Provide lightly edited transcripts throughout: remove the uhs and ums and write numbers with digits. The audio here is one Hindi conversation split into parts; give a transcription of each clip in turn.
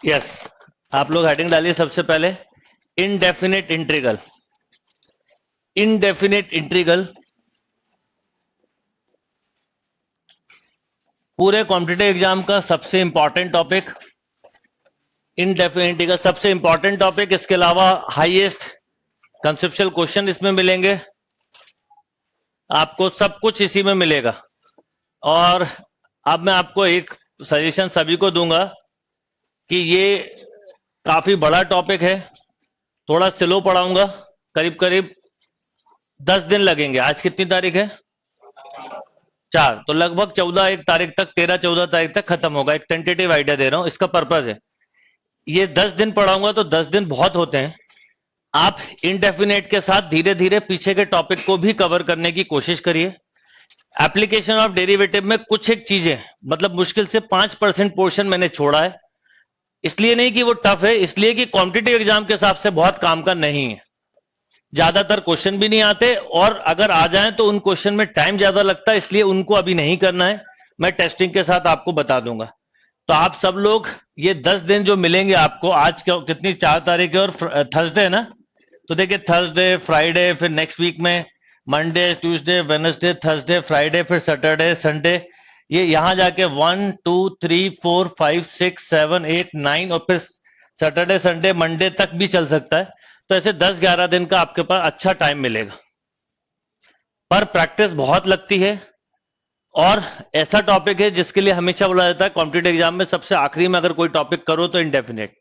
यस, आप लोग हेडिंग डालिए सबसे पहले, इनडेफिनेट इंटीग्रल। इनडेफिनेट इंटीग्रल पूरे कॉम्पिटिटिव एग्जाम का सबसे इंपॉर्टेंट टॉपिक। इनडेफिनेट इंटीग्रल सबसे इंपॉर्टेंट टॉपिक, इसके अलावा हाईएस्ट कंसेप्चुअल क्वेश्चन इसमें मिलेंगे आपको, सब कुछ इसी में मिलेगा। और अब मैं आपको एक सजेशन सभी को दूंगा कि ये काफी बड़ा टॉपिक है, थोड़ा स्लो पढ़ाऊंगा, करीब करीब 10 दिन लगेंगे। आज कितनी तारीख है? 4, तो लगभग 14 तारीख तक, 13-14 तारीख तक खत्म होगा। एक टेंटेटिव आइडिया दे रहा हूं, इसका पर्पज है ये 10 दिन पढ़ाऊंगा तो 10 दिन बहुत होते हैं। आप इनडेफिनेट के साथ धीरे धीरे पीछे के टॉपिक को भी कवर करने की कोशिश करिए। एप्लीकेशन ऑफ डेरिवेटिव में कुछ एक चीजें, मतलब मुश्किल से 5% पोर्शन मैंने छोड़ा है, इसलिए नहीं कि वो टफ है, इसलिए कि कॉम्पिटिटिव एग्जाम के हिसाब से बहुत काम का नहीं है। ज्यादातर क्वेश्चन भी नहीं आते, और अगर आ जाएं तो उन क्वेश्चन में टाइम ज्यादा लगता है, इसलिए उनको अभी नहीं करना है। मैं टेस्टिंग के साथ आपको बता दूंगा। तो आप सब लोग ये 10 दिन जो मिलेंगे आपको, आज कितनी 4 तारीख है और थर्सडे है ना, तो देखिए थर्सडे, फ्राइडे, फिर नेक्स्ट वीक में Monday, Tuesday, Wednesday, Thursday, Friday, फिर सैटरडे, संडे, ये यहां जाके 1 2 3 4 5 6 7 8 9 और फिर सैटरडे, संडे, मंडे तक भी चल सकता है। तो ऐसे 10-11 दिन का आपके पास अच्छा टाइम मिलेगा, पर प्रैक्टिस बहुत लगती है। और ऐसा टॉपिक है जिसके लिए हमेशा बोला जाता है कॉम्पिटिटिव एग्जाम में सबसे आखिरी में अगर कोई टॉपिक करो तो इंडेफिनेट,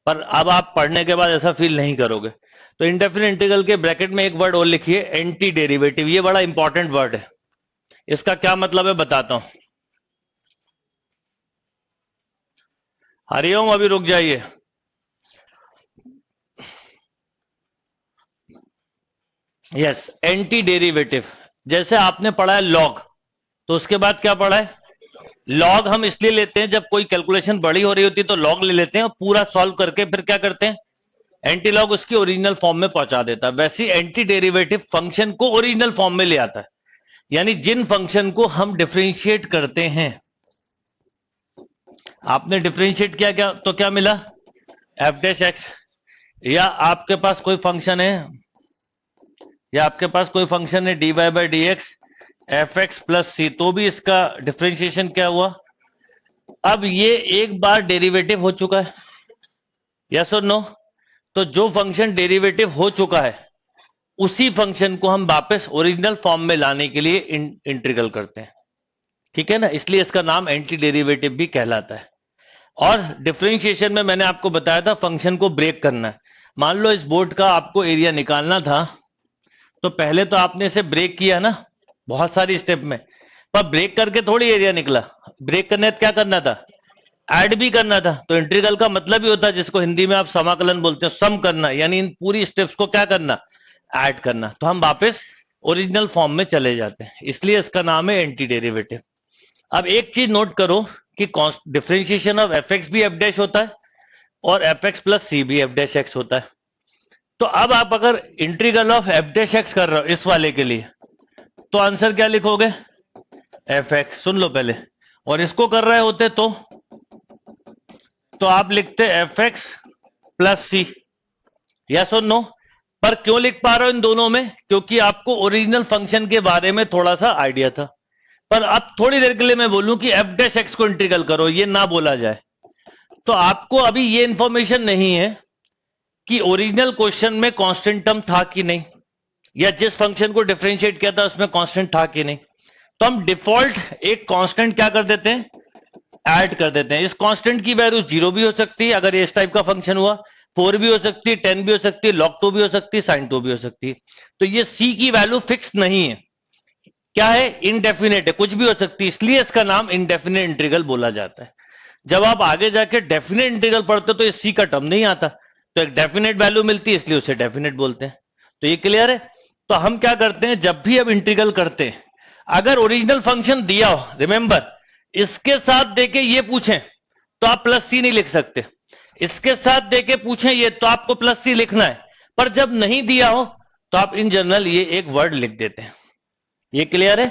पर अब आप पढ़ने के बाद ऐसा फील नहीं करोगे। तो इंडेफिनेट इंटीग्रल के ब्रैकेट में एक वर्ड और लिखिए, एंटी डेरिवेटिव। ये बड़ा इंपॉर्टेंट वर्ड है, इसका क्या मतलब है बताता हूं। हरिओम, अभी रुक जाइए। Yes, anti derivative. जैसे आपने पढ़ा है लॉग, तो उसके बाद क्या पढ़ा है? लॉग हम इसलिए लेते हैं जब कोई कैलकुलेशन बड़ी हो रही होती है तो लॉग ले लेते हैं, और पूरा सॉल्व करके फिर क्या करते हैं? एंटी लॉग उसकी ओरिजिनल फॉर्म में पहुंचा देता है। वैसे एंटी डेरिवेटिव फंक्शन को ओरिजिनल फॉर्म में ले आता है, यानी जिन फंक्शन को हम डिफरेंशिएट करते हैं, आपने डिफरेंशिएट किया क्या तो क्या मिला? F dash X. या आपके पास कोई फंक्शन है, dy by D X F X plus C, तो भी इसका डिफरेंशिएशन क्या हुआ? अब ये एक बार डेरिवेटिव हो चुका है, यस और नो? तो जो फंक्शन डेरिवेटिव हो चुका है उसी फंक्शन को हम वापस ओरिजिनल फॉर्म में लाने के लिए इंटीग्रल करते हैं, ठीक है ना? इसलिए इसका नाम एंटी डेरिवेटिव भी कहलाता है। और डिफरेंशिएशन में मैंने आपको बताया था फंक्शन को ब्रेक करना है। मान लो इस बोर्ड का आपको एरिया निकालना था, तो पहले तो आपने इसे ब्रेक किया ना बहुत सारी स्टेप में, पर ब्रेक करके थोड़ी एरिया निकला। ब्रेक करने क्या करना था? ऐड भी करना था। तो इंटीग्रल का मतलब ही होता है, जिसको हिंदी में आप समाकलन बोलते हो, सम करना, यानी इन पूरी स्टेप्स को क्या करना? ऐड करना। तो हम वापस ओरिजिनल फॉर्म में चले जाते हैं, इसलिए इसका नाम है एंटी डेरिवेटिव। अब एक चीज नोट करो कि डिफरेंशिएशन ऑफ एफ एक्स भी एफ डैश होता है और एफ एक्स प्लस सी भी एफ डैश एक्स होता है। तो अब आप अगर integral of F dash x कर रहे हो इस वाले के लिए, तो आंसर क्या लिखोगे? F x. सुन लो पहले। और इसको कर रहे होते तो आप लिखते एफ एक्स प्लस सी, यस और नो? पर क्यों लिख पा रहे हो इन दोनों में? क्योंकि आपको ओरिजिनल फंक्शन के बारे में थोड़ा सा आइडिया था। पर अब थोड़ी देर के लिए मैं बोलूं कि एफ डैश एक्स को इंटीग्रल करो, ये ना बोला जाए, तो आपको अभी ये इंफॉर्मेशन नहीं है कि ओरिजिनल क्वेश्चन में कांस्टेंट टर्म था कि नहीं, या जिस फंक्शन को डिफरेंशिएट किया था उसमें कांस्टेंट था कि नहीं। तो हम डिफॉल्ट एक कांस्टेंट क्या कर देते हैं? ऐड कर देते हैं। इस कांस्टेंट की वैल्यू 0 भी हो सकती है अगर इस टाइप का फंक्शन हुआ, 4 भी हो सकती है, 10 भी हो सकती है, log 2 भी हो सकती है, sin 2 भी हो सकती है। तो ये c की वैल्यू फिक्स नहीं है, क्या है? इनडेफिनेट है, कुछ भी हो सकती है, इसलिए इसका नाम इनडेफिनेट इंटीग्रल बोला जाता है। जब आप आगे जाके डेफिनेट इंटीग्रल पढ़ते हो तो इस c का टर्म नहीं आता, तो एक डेफिनेट वैल्यू मिलती है, इसलिए उसे डेफिनेट बोलते हैं। तो ये क्लियर है? तो हम क्या करते हैं, जब भी अब इंटीग्रल करते हैं, अगर ओरिजिनल फंक्शन दिया हो, रिमेंबर, इसके साथ देके ये पूछें तो आप प्लस सी नहीं लिख सकते, इसके साथ देके पूछें ये तो आपको प्लस सी लिखना है। पर जब नहीं दिया हो तो आप इन जनरल ये एक वर्ड लिख देते हैं। ये क्लियर है?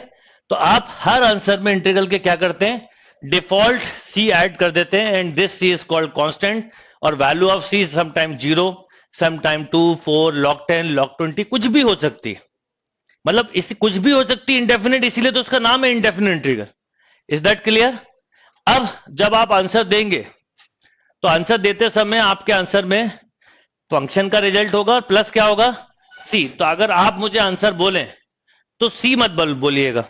तो आप हर आंसर में इंटीग्रल के क्या करते हैं? डिफॉल्ट सी ऐड कर देते हैं and this C is called constant, और value of C sometime 0, sometime 2, 4, log 10, log 20, कुछ भी हो सकती है। मतलब इसी कुछ भी हो सकती है इंडेफिनिट, इसीलिए तो उसका नाम है indefinite integral. Is that clear? अब जब आप आंसर देंगे तो आंसर देते समय आपके आंसर में फंक्शन का रिजल्ट होगा और प्लस क्या होगा, सी। तो अगर आप मुझे आंसर बोलें तो सी मत बोलिएगा,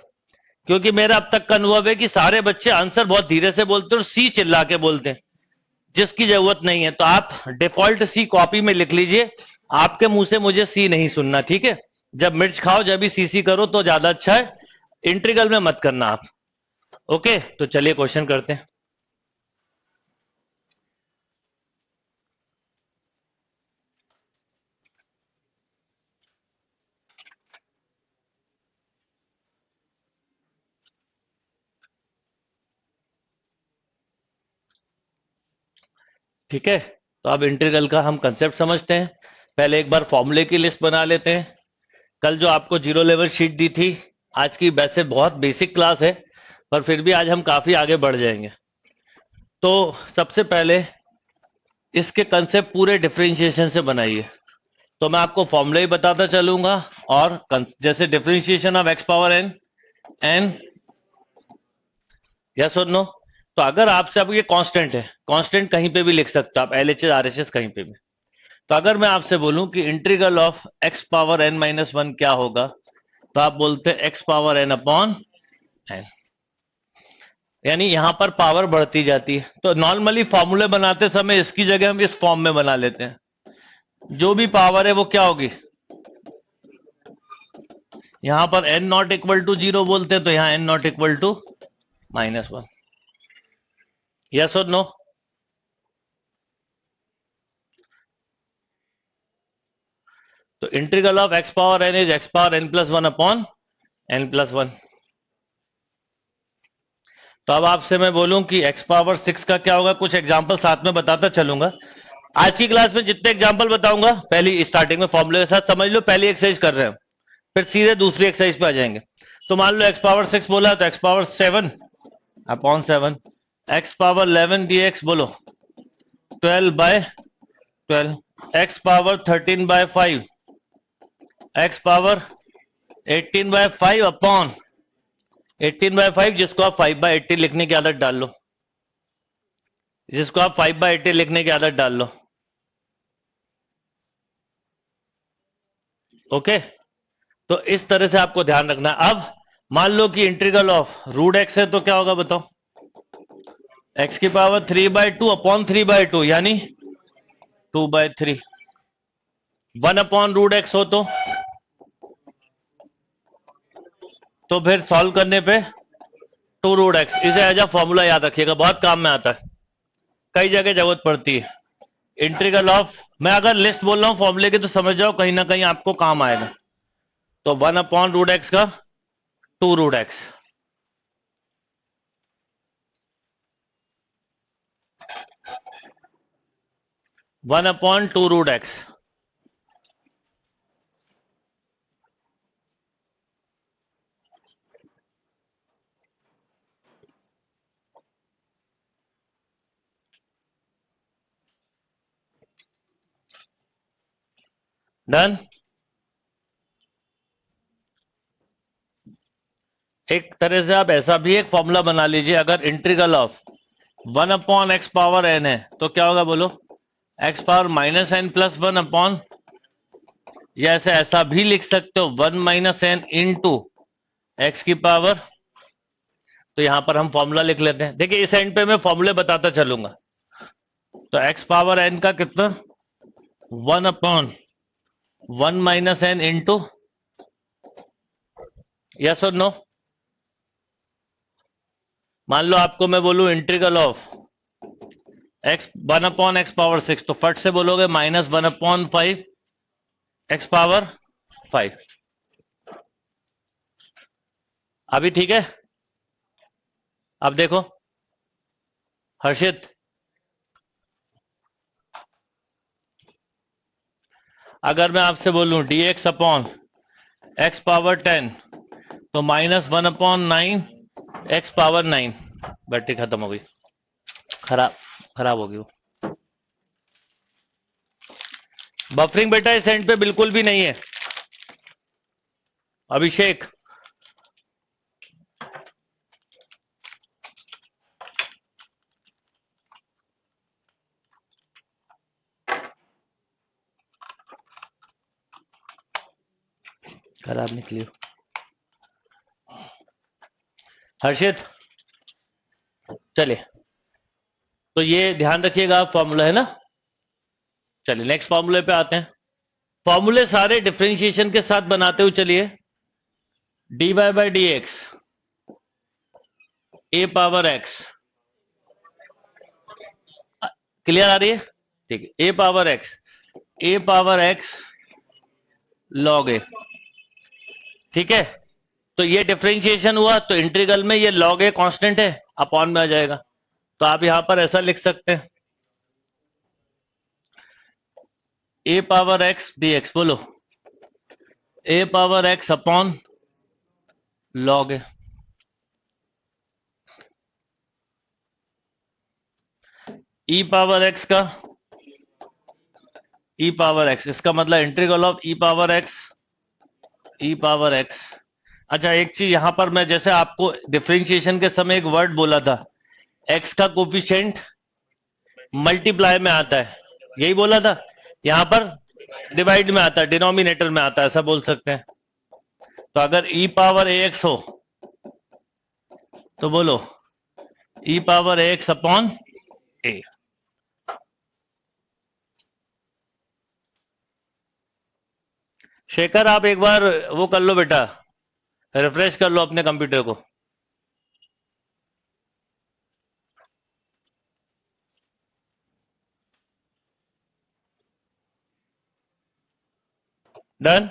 क्योंकि मेरा अब तक का अनुभव है कि सारे बच्चे आंसर बहुत धीरे से बोलते हैं और सी चिल्ला के बोलते हैं, जिसकी जरूरत नहीं है। तो आप डिफॉल्ट सी कॉपी में लिख लीजिए, आपके मुंह से मुझे सी नहीं सुनना, ठीक है? जब मिर्च खाओ जब भी सीसी करो तो ज्यादा अच्छा है, इंटीग्रल में मत करना आप। ओके, तो चलिए क्वेश्चन करते हैं। ठीक है, तो अब इंटीग्रल का हम कंसेप्ट समझते हैं। पहले एक बार फॉर्मूले की लिस्ट बना लेते हैं। कल जो आपको जीरो लेवल शीट दी थी, आज की वैसे बहुत बेसिक क्लास है, पर फिर भी आज हम काफी आगे बढ़ जाएंगे। तो सबसे पहले इसके कंसेप्ट पूरे डिफरेंशिएशन से बनाइए। तो मैं आपको फॉर्मूला ही बताता चलूंगा, और जैसे differentiation of x power n, n, yes और नो। तो अगर आपसे, अब ये कांस्टेंट है, कांस्टेंट कहीं पे भी लिख सकते हो आप, एलएचएस आरएचएस कहीं पे भी। तो अगर मैं आपसे बोलूं कि integral of x power n minus one क्या होगा, तो आप बोलते हैं x power n upon n, यानी यहां पर पावर बढ़ती जाती है। तो नॉर्मली फॉर्मूले बनाते समय इसकी जगह हम इस फॉर्म में बना लेते हैं, जो भी पावर है वो क्या होगी, यहां पर एन नॉट इक्वल टू 0 बोलते हैं, तो यहां n not equal to minus one. Yes और नो? तो integral of x power n is x power n plus one upon n plus one. तो अब आपसे मैं बोलूं कि एक्स पावर 6 का क्या होगा, कुछ एग्जांपल साथ में बताता चलूंगा। आज की क्लास में जितने एग्जांपल बताऊंगा पहली स्टार्टिंग में फॉर्मूले के साथ समझ लो, पहली एक्सरसाइज कर रहे हैं, फिर सीधे दूसरी एक्सरसाइज पे आ जाएंगे। तो मान लो एक्स पावर 6 बोला, तो x power 7 upon 7, x power 11 dx बोलो 12 by 12, x power 13 by 5, x power 18 by 5 upon 18 by 5, जिसको आप 5 बाय 80 लिखने की आदत डाल लो, जिसको आप 5 बाय 80 लिखने की आदत डाल लो। ओके, तो इस तरह से आपको ध्यान रखना है। अब मान लो कि इंटीग्रल ऑफ रूट एक्स है, तो क्या होगा बताओ, एक्स की पावर 3 बाय 2 अपॉन 3 बाय 2, यानी 2 बाय 3। 1 अपॉन रूट एक्स हो तो फिर सॉल्व करने पे 2 रूट एक्स, इसे एज अ फॉर्मूला याद रखिएगा, बहुत काम में आता है, कई जगह जरूरत पड़ती है। इंटीग्रल ऑफ, मैं अगर लिस्ट बोल रहा हूं फॉर्मूले की तो समझ जाओ कहीं ना कहीं आपको काम आएगा। तो 1 अपॉन रूट एक्स का 2 root x, one upon 2 root x. Done. एक तरह से आप ऐसा भी एक फॉर्मूला बना लीजिए, अगर integral of 1 upon x power n है तो क्या होगा बोलो, x power minus n plus one upon, या ऐसा भी लिख सकते हो 1 minus n into x की पावर। तो यहां पर हम फॉर्मूला लिख लेते हैं, देखिए इस एंड पे मैं फॉर्मूले बताता चलूंगा। तो एक्स पावर एन का कितना, 1 upon 1 minus n into, yes और नो। मान लो आपको मैं बोलूं integral of x 1 upon x power 6, तो फट से बोलोगे माइनस 1 अपॉन 5 एक्स पावर 5। अभी ठीक है? अब देखो हर्षित, अगर मैं आपसे बोलूं dx अपॉन एक्स पावर 10, तो minus 1 upon 9 x power 9। Battery खत्म हो गई, खराब खराब हो गई वो। बफरिंग बेटा इस एंड पे बिल्कुल भी नहीं है अभिषेक। खराब निकली। हर्षित चलिए, तो ये ध्यान रखिएगा, फॉर्मूला है ना। चलिए नेक्स्ट फॉर्मूले पे आते हैं। फॉर्मूले सारे डिफरेंशिएशन के साथ बनाते हुए चलिए। dy by D x A power X, clear आ रही है? ठीक है, A power X log A. ठीक है, तो ये डिफरेंशिएशन हुआ, तो इंटीग्रल में ये लॉग ए कांस्टेंट है, अपॉन में आ जाएगा। तो आप यहां पर ऐसा लिख सकते हैं, ए पावर एक्स डी एक्स, बोलो ए पावर एक्स अपॉन लॉग ए। ई पावर एक्स का ई पावर एक्स, इसका मतलब integral of E power x. अच्छा एक चीज यहां पर मैं जैसे आपको डिफरेंशिएशन के समय एक वर्ड बोला था, एक्स का कोफिशिएंट मल्टीप्लाई में आता है, यही बोला था। यहां पर डिवाइड में आता है, डिनोमिनेटर में आता है, ऐसा बोल सकते हैं। तो अगर ई पावर ए एक्स हो तो बोलो ई पावर ए एक्स अपॉन ए। शेखर आप एक बार वो कर लो बेटा, रिफ्रेश कर लो अपने कंप्यूटर को। डन।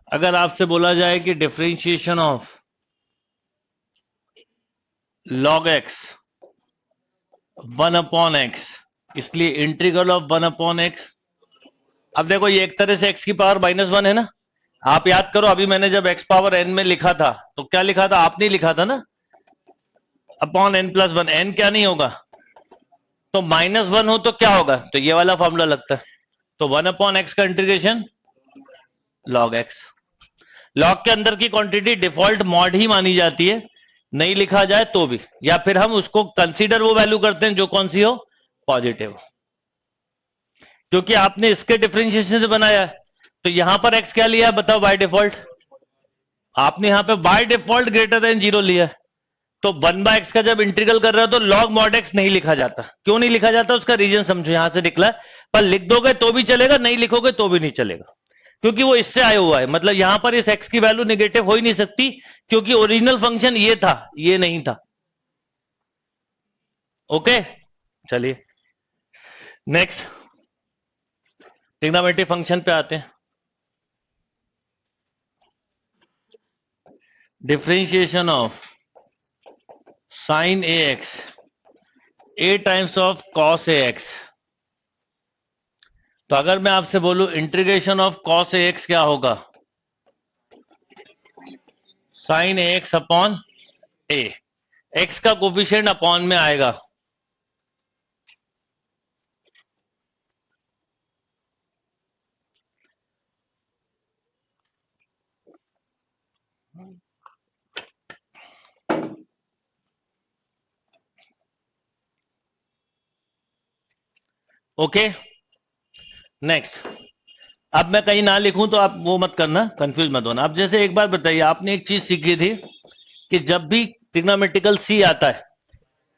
अगर आपसे बोला जाए कि differentiation of log x 1/x, इसलिए इंटीग्रल ऑफ 1/x। अब देखो ये एक तरह से x की पावर -1 है ना। आप याद करो अभी मैंने जब x पावर n में लिखा था तो क्या लिखा था, आपने लिखा था ना, अपॉन n+1। n क्या नहीं होगा, तो -1 हो तो क्या होगा, तो ये वाला फॉर्मूला लगता है। तो 1/x का इंटीग्रेशन log x। लॉग के अंदर की क्वांटिटी डिफॉल्ट मॉड ही मानी जाती है, नहीं लिखा जाए तो भी, या फिर हम उसको कंसीडर वो वैल्यू करते हैं जो कौन सी हो, पॉजिटिव। क्योंकि आपने इसके डिफरेंशिएशन से बनाया है, तो यहां पर x क्या लिया है बताओ, बाय डिफॉल्ट आपने यहां पे बाय डिफॉल्ट ग्रेटर देन 0 लिया है। तो 1/x का जब इंटीग्रल कर रहे हो तो log mod x नहीं लिखा जाता। क्यों नहीं लिखा जाता, उसका रीजन समझो, यहां से निकला है। पर लिख दोगे तो भी चलेगा, नहीं लिखोगे तो भी नहीं चलेगा, क्योंकि वो इससे आया हुआ है। मतलब यहां पर इस x की वैल्यू नेगेटिव हो ही नहीं सकती, क्योंकि ओरिजिनल फंक्शन ये था, ये नहीं था। ओके चलिए नेक्स्ट ट्रिग्नोमेट्री फंक्शन पे आते हैं। Differentiation of sine A x A times of cos A x. तो अगर मैं आपसे बोलूं integration of cos A x क्या होगा, साइन ए एक्स अपॉन ए, एक्स का कोफिशिएंट अपॉन में आएगा। Okay next. अब मैं कहीं ना लिखूं तो आप वो मत करना, कंफ्यूज मत होना। अब जैसे एक बात बताइए, आपने एक चीज सीखी थी कि जब भी ट्रिग्नोमेट्रिकल सी आता है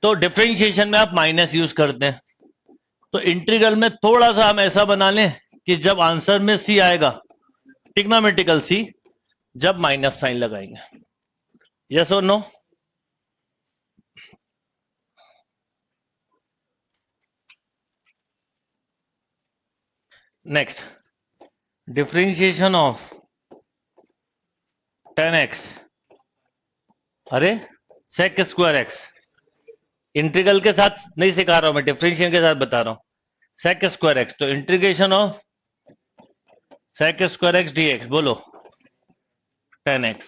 तो डिफरेंशिएशन में आप माइनस यूज करते हैं। तो इंटीग्रल में थोड़ा सा हम ऐसा बना लें कि जब आंसर में सी आएगा, ट्रिग्नोमेट्रिकल सी, जब माइनस साइन लगाएंगे। यस और no? Next, differentiation of 10x, अरे sec² x, इंटीग्रल के साथ नहीं सिखा रहा हूं मैं, डिफरेंशिएशन के साथ बता रहा हूं। सेक स्क्वायर एक्स, तो integration of sec square x d x, बोलो 10x।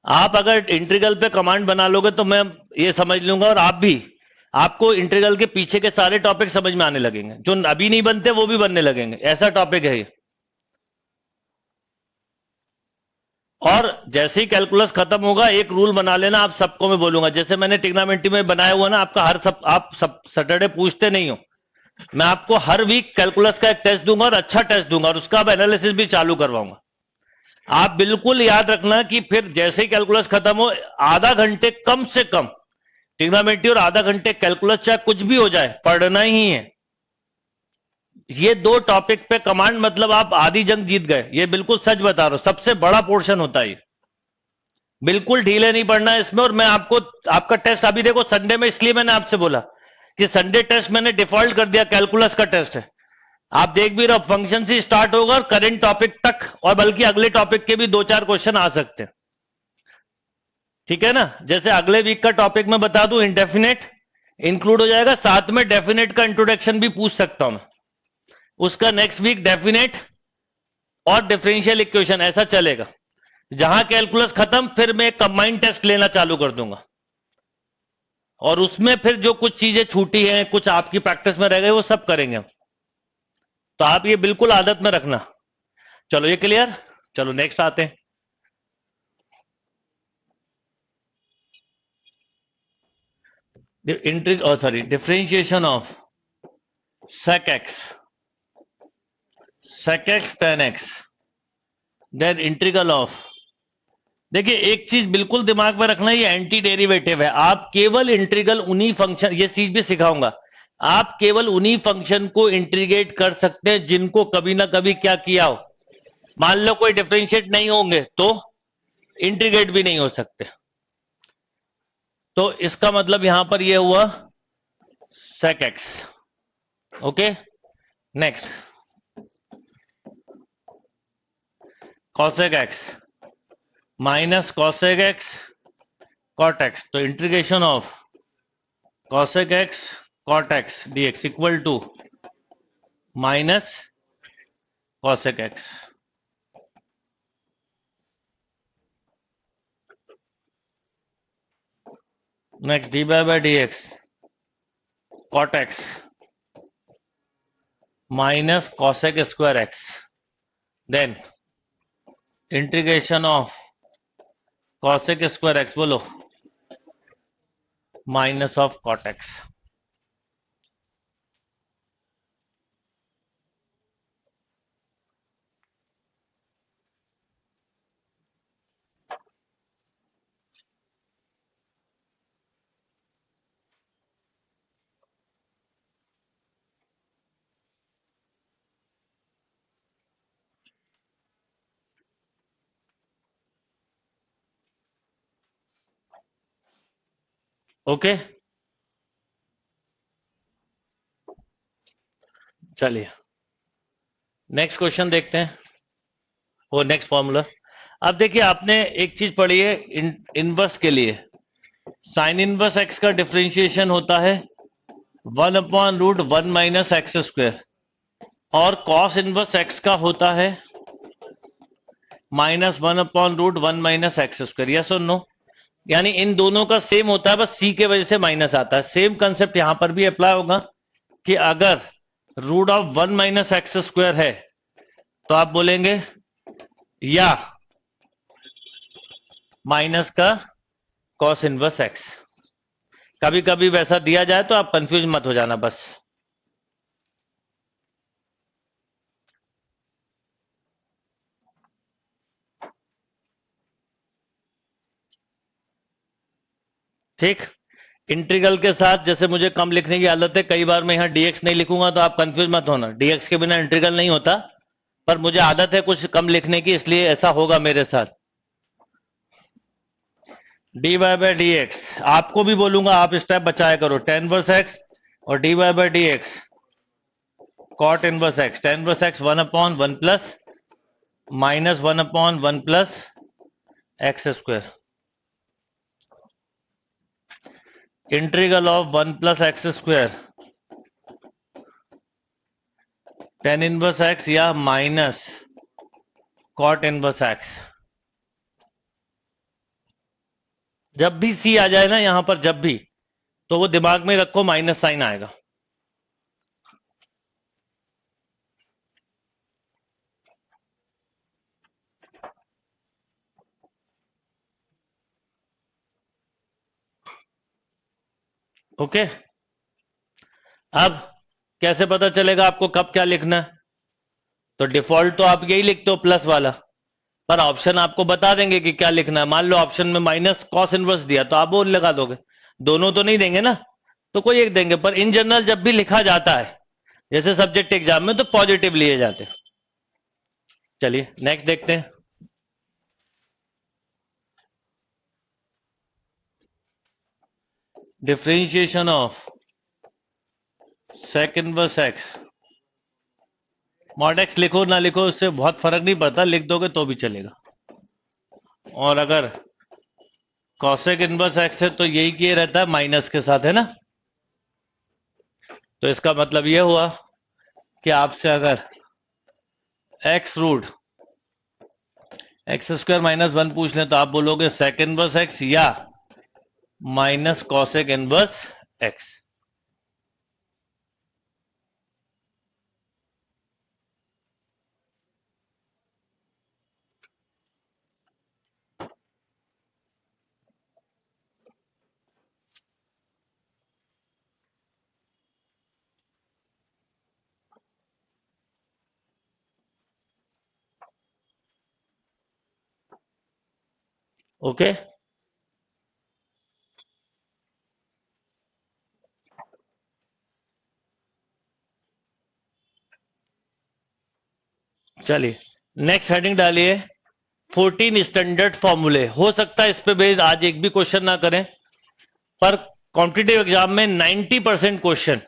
आप अगर इंटीग्रल पे कमांड बना लोगे तो मैं ये समझ लूंगा, और आप भी, आपको इंटीग्रल के पीछे के सारे टॉपिक समझ में आने लगेंगे, जो अभी नहीं बनते वो भी बनने लगेंगे, ऐसा टॉपिक है ये। और जैसे ही कैलकुलस खत्म होगा एक रूल बना लेना, आप सबको मैं बोलूंगा, जैसे मैंने ट्रिग्नोमेट्री में बनाया हुआ ना आपका, आप सब सैटरडे पूछते नहीं हो, मैं आपको हर वीक कैलकुलस का एक टेस्ट दूंगा, और अच्छा टेस्ट दूंगा, और उसका अब एनालिसिस भी चालू करवाऊंगा। आप बिल्कुल याद रखना कि फिर जैसे ही कैलकुलस खत्म हो, आधा घंटे कम से कम ट्रिग्नोमेट्री और आधा घंटे कैलकुलस, चाहे कुछ भी हो जाए, पढ़ना ही है। ये दो टॉपिक पे कमांड मतलब आप आधी जंग जीत गए, ये बिल्कुल सच बता रहा हूं, सबसे बड़ा पोर्शन होता है ये। बिल्कुल ढीले नहीं पड़ना है इसमें। और मैं आपको, आपका टेस्ट अभी देखो संडे में, इसलिए मैंने आपसे बोला कि संडे टेस्ट मैंने डिफॉल्ट कर दिया, कैलकुलस का टेस्ट है। आप देख भी रहो, फंक्शन से स्टार्ट होगा और करंट टॉपिक तक, और बल्कि अगले टॉपिक के भी 2-4 क्वेश्चन आ सकते हैं, ठीक है ना। जैसे अगले वीक का टॉपिक मैं बता दूं, इंडेफिनेट इंक्लूड हो जाएगा, साथ में डेफिनेट का इंट्रोडक्शन भी पूछ सकता हूं मैं। उसका नेक्स्ट वीक डेफिनेट और डिफरेंशियल इक्वेशन, ऐसा चलेगा। जहां कैलकुलस खत्म, फिर मैं कंबाइंड टेस्ट लेना चालू कर दूंगा, और उसमें फिर जो कुछ चीजें छूटी हैं, कुछ आपकी प्रैक्टिस में रह गए, वो सब करेंगे हम। तो आप ये बिल्कुल आदत में रखना। चलो ये क्लियर, चलो नेक्स्ट आते हैं। Differentiation of sec x tan x, then integral of, देखिए एक चीज बिल्कुल दिमाग में रखना, ये एंटी डेरिवेटिव है। आप केवल इंटीग्रल उन्हीं फंक्शन, ये चीज भी सिखाऊंगा, आप केवल उन्हीं फंक्शन को इंटीग्रेट कर सकते हैं जिनको कभी ना कभी क्या किया हो। मान लो कोई डिफरेंशिएट नहीं होंगे तो इंटीग्रेट भी नहीं हो सकते। तो इसका मतलब यहां पर ये हुआ sec x। Okay, next cosec x minus cosec x cot x, तो integration of cosec x cot x dx equal to minus cosec x। Next dy by dx cot x minus cosec square x, then integration of cosec square x, बोलो minus of cot x। Okay, चलिए नेक्स्ट क्वेश्चन देखते हैं, वो नेक्स्ट फॉर्मूला। अब देखिए आपने एक चीज पढ़ी है, इनवर्स के लिए साइन इनवर्स एक्स का डिफरेंशिएशन होता है 1/√1 माइनस एक्स स्क्वायर, और कॉस इनवर्स एक्स का होता है -1/√1 माइनस एक्स स्क्वायर। यस और नो? यानी इन दोनों का सेम होता है, बस सी के वजह से माइनस आता है। सेम कंसेप्ट यहां पर भी अप्लाई होगा कि अगर √1 माइनस एक्स स्क्वायर है तो आप बोलेंगे या माइनस का कॉस इनवर्स एक्स। कभी कभी वैसा दिया जाए तो आप कंफ्यूज मत हो जाना बस। ठीक, इंटीग्रल के साथ जैसे मुझे कम लिखने की आदत है, कई बार मैं यहां dx नहीं लिखूंगा, तो आप कंफ्यूज मत होना, dx के बिना इंटीग्रल नहीं होता, पर मुझे आदत है कुछ कम लिखने की, इसलिए ऐसा होगा मेरे साथ। dy by dx आपको भी बोलूंगा, आप स्टेप बचाया करो, tan इनवर्स x और dy by dx cot inverse x, tan inverse x 1/1 plus -1/1 plus x square. Integral of 1 + x² tan inverse x या माइनस कॉट इनवर्स x। जब भी c आ जाए ना यहां पर, जब भी, तो वो दिमाग में रखो माइनस साइन आएगा। ओके, अब कैसे पता चलेगा आपको कब क्या लिखना है? तो डिफॉल्ट तो आप यही लिखते हो प्लस वाला, पर ऑप्शन आपको बता देंगे कि क्या लिखना है। मान लो ऑप्शन में माइनस कॉस इनवर्स दिया तो आप वो लगा दोगे, दोनों तो नहीं देंगे ना, तो कोई एक देंगे। पर इन जनरल जब भी लिखा जाता है जैसे सब्जेक्ट एग्जाम में, तो पॉजिटिव लिए जाते हैं। चलिए नेक्स्ट देखते हैं। Differentiation of sec inverse x. Mod x लिखो ना लिखो उससे बहुत फर्क नहीं पड़ता, लिख दोगे तो भी चलेगा। और अगर कॉसेक इनवर्स एक्स है तो यही किए रहता है माइनस के साथ, है ना। तो इसका मतलब यह हुआ कि आपसे अगर x√(x²-1) पूछ लें तो आप बोलोगे सेक इनवर्स एक्स या minus cosec inverse x. Okay, चलिए नेक्स्ट हेडिंग डालिए 14 स्टैंडर्ड फॉर्मूले। हो सकता है इस पे बेस्ड आज एक भी क्वेश्चन ना करें, पर कॉम्पिटिटिव एग्जाम में 90% क्वेश्चन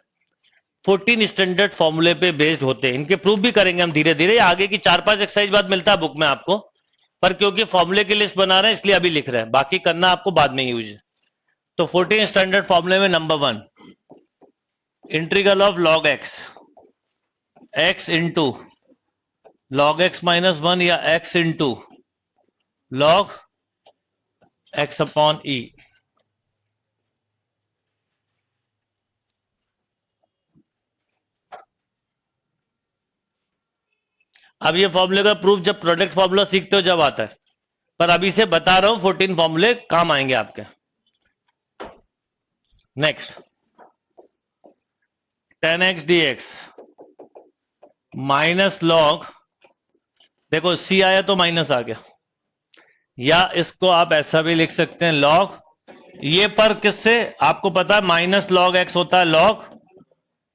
14 स्टैंडर्ड फॉर्मूले पे बेस्ड होते हैं। इनके प्रूफ भी करेंगे हम धीरे धीरे, आगे की 4-5 एक्सरसाइज बाद मिलता है बुक में आपको, पर क्योंकि फॉर्मूले की लिस्ट बना रहे हैं इसलिए अभी लिख रहे हैं, बाकी करना आपको बाद में यूज। तो 14 स्टैंडर्ड फॉर्मूले में number 1, integral of log x into log x-1 या x इंटू लॉग x/e। अब ये फॉर्मूले का प्रूफ जब प्रोडक्ट फॉर्मूला सीखते हो जब आता है, पर अभी से बता रहा हूं 14 फॉर्मूले काम आएंगे आपके। Next, tan x dx minus log, देखो c आया तो माइनस आ गया, या इसको आप ऐसा भी लिख सकते हैं लॉग, ये पर किससे आपको पता है माइनस लॉग एक्स होता है लॉग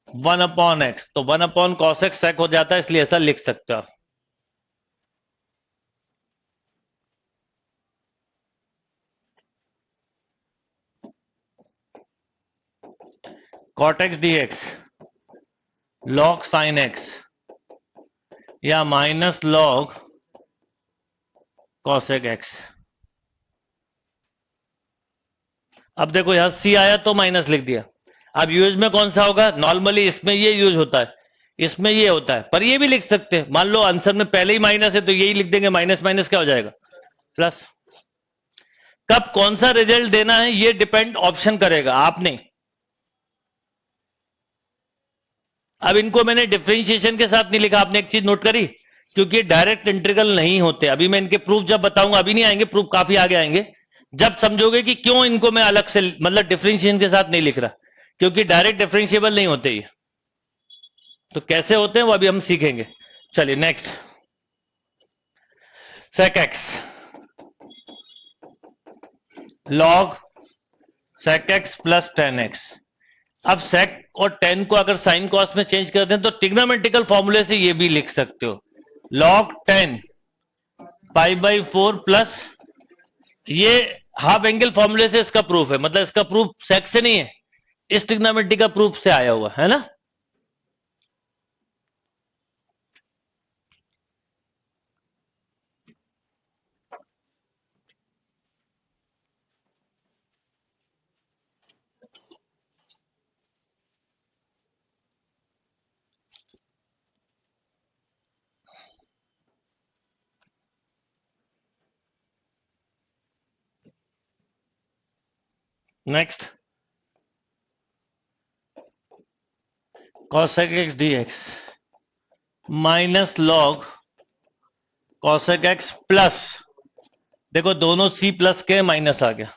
1/x, तो 1/cos x sec हो जाता है, इसलिए ऐसा लिख सकते हो आप। cot x dx log sin x या माइनस लॉग cosec x। अब देखो यहां c आया तो माइनस लिख दिया। अब यूज में कौन सा होगा? नॉर्मली इसमें ये यूज होता है, इसमें ये होता है, पर ये भी लिख सकते हैं। मान लो आंसर में पहले ही माइनस है तो यही लिख देंगे, माइनस माइनस क्या हो जाएगा? प्लस। कब कौन सा रिजल्ट देना है ये डिपेंड ऑप्शन करेगा, आप नहीं। अब इनको मैंने डिफरेंशिएशन के साथ नहीं लिखा, आपने एक चीज नोट करी, क्योंकि डायरेक्ट इंटीग्रल नहीं होते। अभी मैं इनके प्रूफ जब बताऊंगा, अभी नहीं आएंगे प्रूफ, काफी आगे आएंगे, जब समझोगे कि क्यों इनको मैं अलग से मतलब डिफरेंशिएशन के साथ नहीं लिख रहा, क्योंकि डायरेक्ट डिफरेंशिएबल नहीं होते ये। तो कैसे होते हैं वो अभी हम सीखेंगे। चलिए next, sec x log sec x plus tan x। अब sec और tan को अगर साइन कॉस में चेंज करते हैं तो ट्रिग्नोमेट्रिकल फॉर्मूले से ये भी लिख सकते हो, log tan π/4 प्लस, ये हाफ एंगल फॉर्मूले से इसका प्रूफ है, मतलब इसका प्रूफ sec से नहीं है, इस ट्रिग्नोमेट्री का प्रूफ से आया हुआ है ना। Next, cosec x dx minus log cosec x plus, देखो दोनों c प्लस के माइनस आ गया,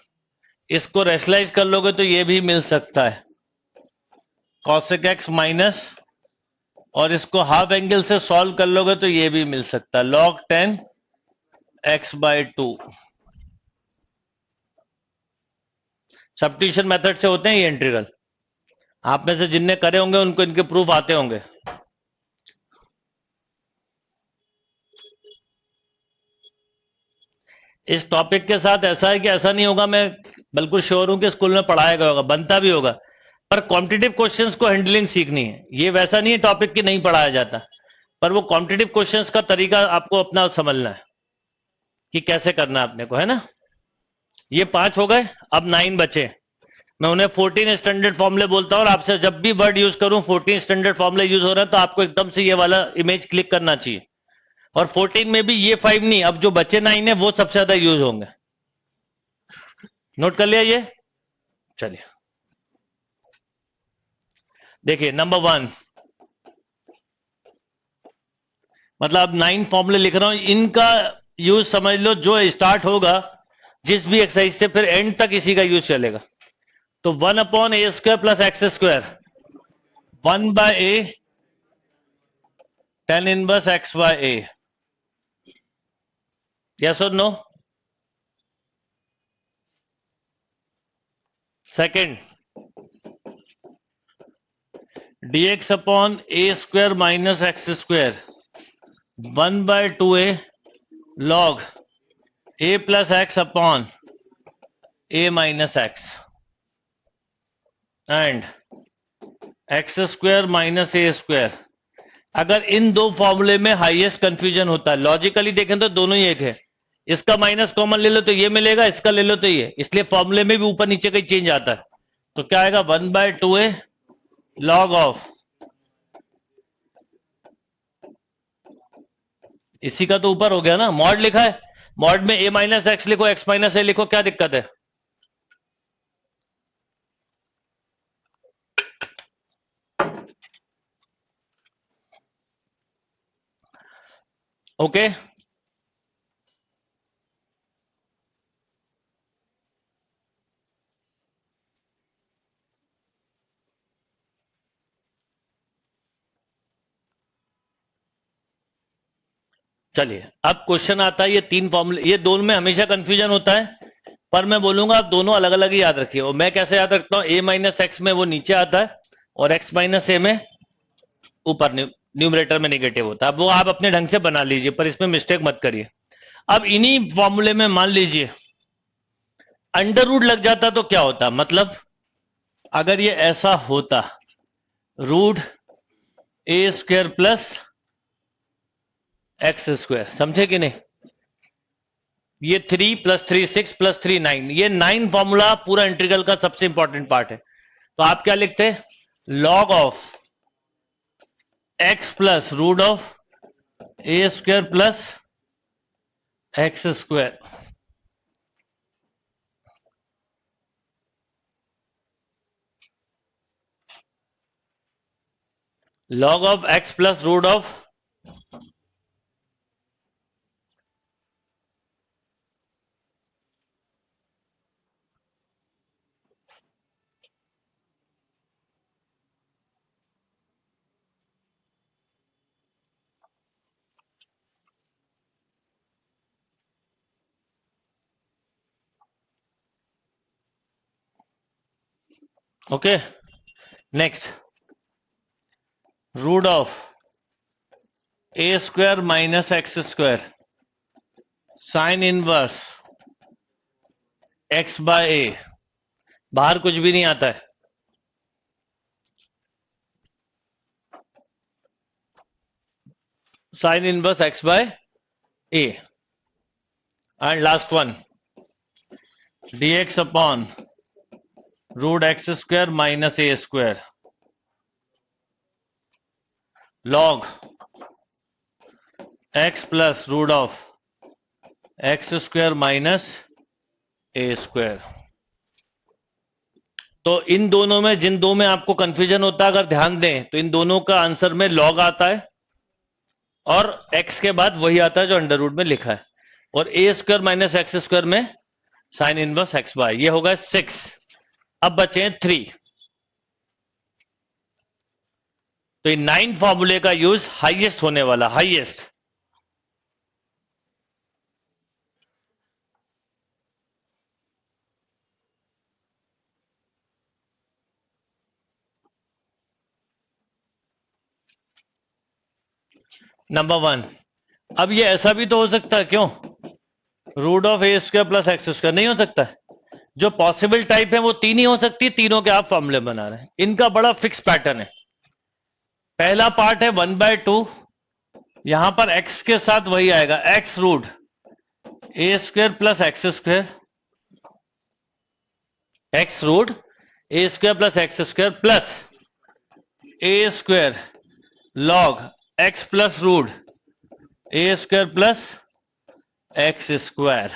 इसको रेशनलाइज कर लोगे तो ये भी मिल सकता है cosec x माइनस, और इसको हाफ एंगल से सॉल्व कर लोगे तो ये भी मिल सकता है log 10 x/2। सब्स्टिट्यूशन मेथड से होते हैं ये इंटीग्रल, आप में से जिनने करे होंगे उनको इनके प्रूफ आते होंगे। इस टॉपिक के साथ ऐसा है कि ऐसा नहीं होगा, मैं बिल्कुल श्योर हूं कि स्कूल में पढ़ाया गया होगा, बनता भी होगा, पर कॉम्पिटिटिव क्वेश्चंस को हैंडलिंग सीखनी है। ये वैसा नहीं है टॉपिक की नहीं पढ़ाया जाता, पर वो कॉम्पिटिटिव क्वेश्चंस का तरीका आपको अपना समझना है कि कैसे करना है अपने को, है ना। ये 5 हो गए, अब 9 बचे। मैं उन्हें 14 स्टैंडर्ड फॉर्मूले बोलता हूं, और आपसे जब भी वर्ड यूज करूं 14 स्टैंडर्ड फॉर्मूले यूज हो रहा है तो आपको एकदम से ये वाला इमेज क्लिक करना चाहिए। और 14 में भी ये 5 नहीं, अब जो बचे 9 है वो सबसे ज्यादा यूज होंगे। नोट कर लिया ये, चलिए देखिए। नंबर 1, मतलब 9 फॉर्मूले लिख रहा हूं, इनका यूज समझ लो, जो स्टार्ट होगा जिस भी एक्सरसाइज से फिर एंड तक इसी का यूज चलेगा। तो 1/a² plus x², 1/a tan inverse x/a, yes और no. Second, dx/a² minus x², 1/2a log a plus x upon a minus x, and x² minus a²। अगर इन दो फॉर्मूले में हाईएस्ट कंफ्यूजन होता है, लॉजिकली देखें तो दोनों ही एक है, इसका माइनस कॉमन ले लो तो ये मिलेगा, इसका ले लो तो ये, इसलिए फॉर्मूले में भी ऊपर नीचे का चेंज आता है। तो क्या आएगा, 1/2a log ऑफ, इसी का तो ऊपर हो गया ना, मॉड लिखा है, मॉड में a माइनस एक्स लिखो, x माइनस a लिखो, क्या दिक्कत है। ओके चलिए, अब क्वेश्चन आता है, ये 3 फॉर्मूले, ये दोनों में हमेशा कंफ्यूजन होता है, पर मैं बोलूंगा आप दोनों अलग अलग ही याद रखिए। और मैं कैसे याद रखता हूं, a माइनस एक्स में वो नीचे आता है और x माइनस ए में ऊपर न्यूमरेटर में नेगेटिव होता है। अब वो आप अपने ढंग से बना लीजिए, पर इसमें मिस्टेक मत करिए। अब इन्हीं फॉर्मूले में मान लीजिए अंडर रूट लग जाता तो क्या होता, मतलब अगर ये ऐसा होता, √a² प्लस x², समझे कि नहीं। ये 3 + 3 6 + 3 9, ये 9 फॉर्मूला पूरा इंटीग्रल का सबसे इंपॉर्टेंट पार्ट है। तो आप क्या लिखते हैं, log of x plus √a² plus x², log of x plus root of okay. Next, root of a² minus x² sine inverse x/a, बाहर कुछ भी नहीं आता है, sine inverse x/a, and last one dx upon √x² minus a² log x plus √x² minus a²। तो इन दोनों में, जिन दो में आपको कंफ्यूजन होता है, अगर ध्यान दें तो इन दोनों का आंसर में लॉग आता है और x के बाद वही आता है जो अंडर रूट में लिखा है, और ए स्क्वायर माइनस एक्स स्क्वायर में साइन इनवर्स एक्स बाय, ये होगा 6। अब बचे 3। तो 9 फॉर्मूले का यूज हाईएस्ट होने वाला, हाईएस्ट। नंबर 1। अब ये ऐसा भी तो हो सकता है, क्यों? Root of a square plus x square नहीं हो सकता? जो पॉसिबल टाइप है वो 3 ही हो सकती, तीनों के आप फॉर्मूले बना रहे हैं। इनका बड़ा फिक्स पैटर्न है। पहला पार्ट है 1/2, यहां पर x के साथ वही आएगा, x root A square plus x square, X root A square plus x square plus A square log x plus root A square plus x square.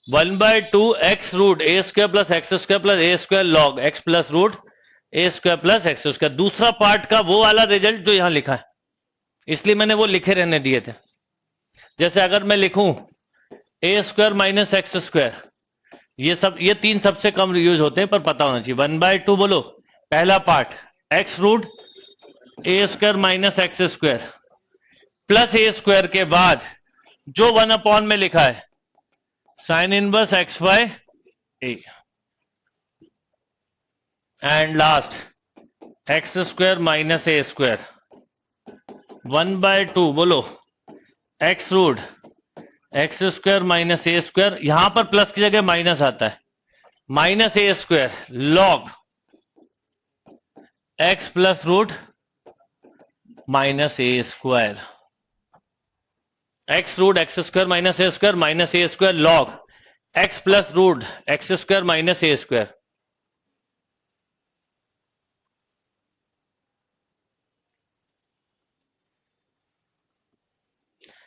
1/2 X root A square plus x square plus A square log x plus root A square plus x square. दूसरा पार्ट का वो वाला रिजल्ट जो यहां लिखा है, इसलिए मैंने वो लिखे रहने दिए थे। जैसे अगर मैं लिखूं ए स्क्वायर माइनस एक्स स्क्वायर, ये 3 सबसे कम यूज होते हैं, पर पता होना चाहिए। 1/2 बोलो, पहला part X root A square minus X square plus A square के बाद जो 1 में लिखा है sine inverse X by A, and last X square minus A square. 1/2 बोलो, X root X square minus A square, यहां पर प्लस की जगह माइनस आता है, minus A square log x plus root minus A square. X root X square minus A square log x plus root X square minus A square.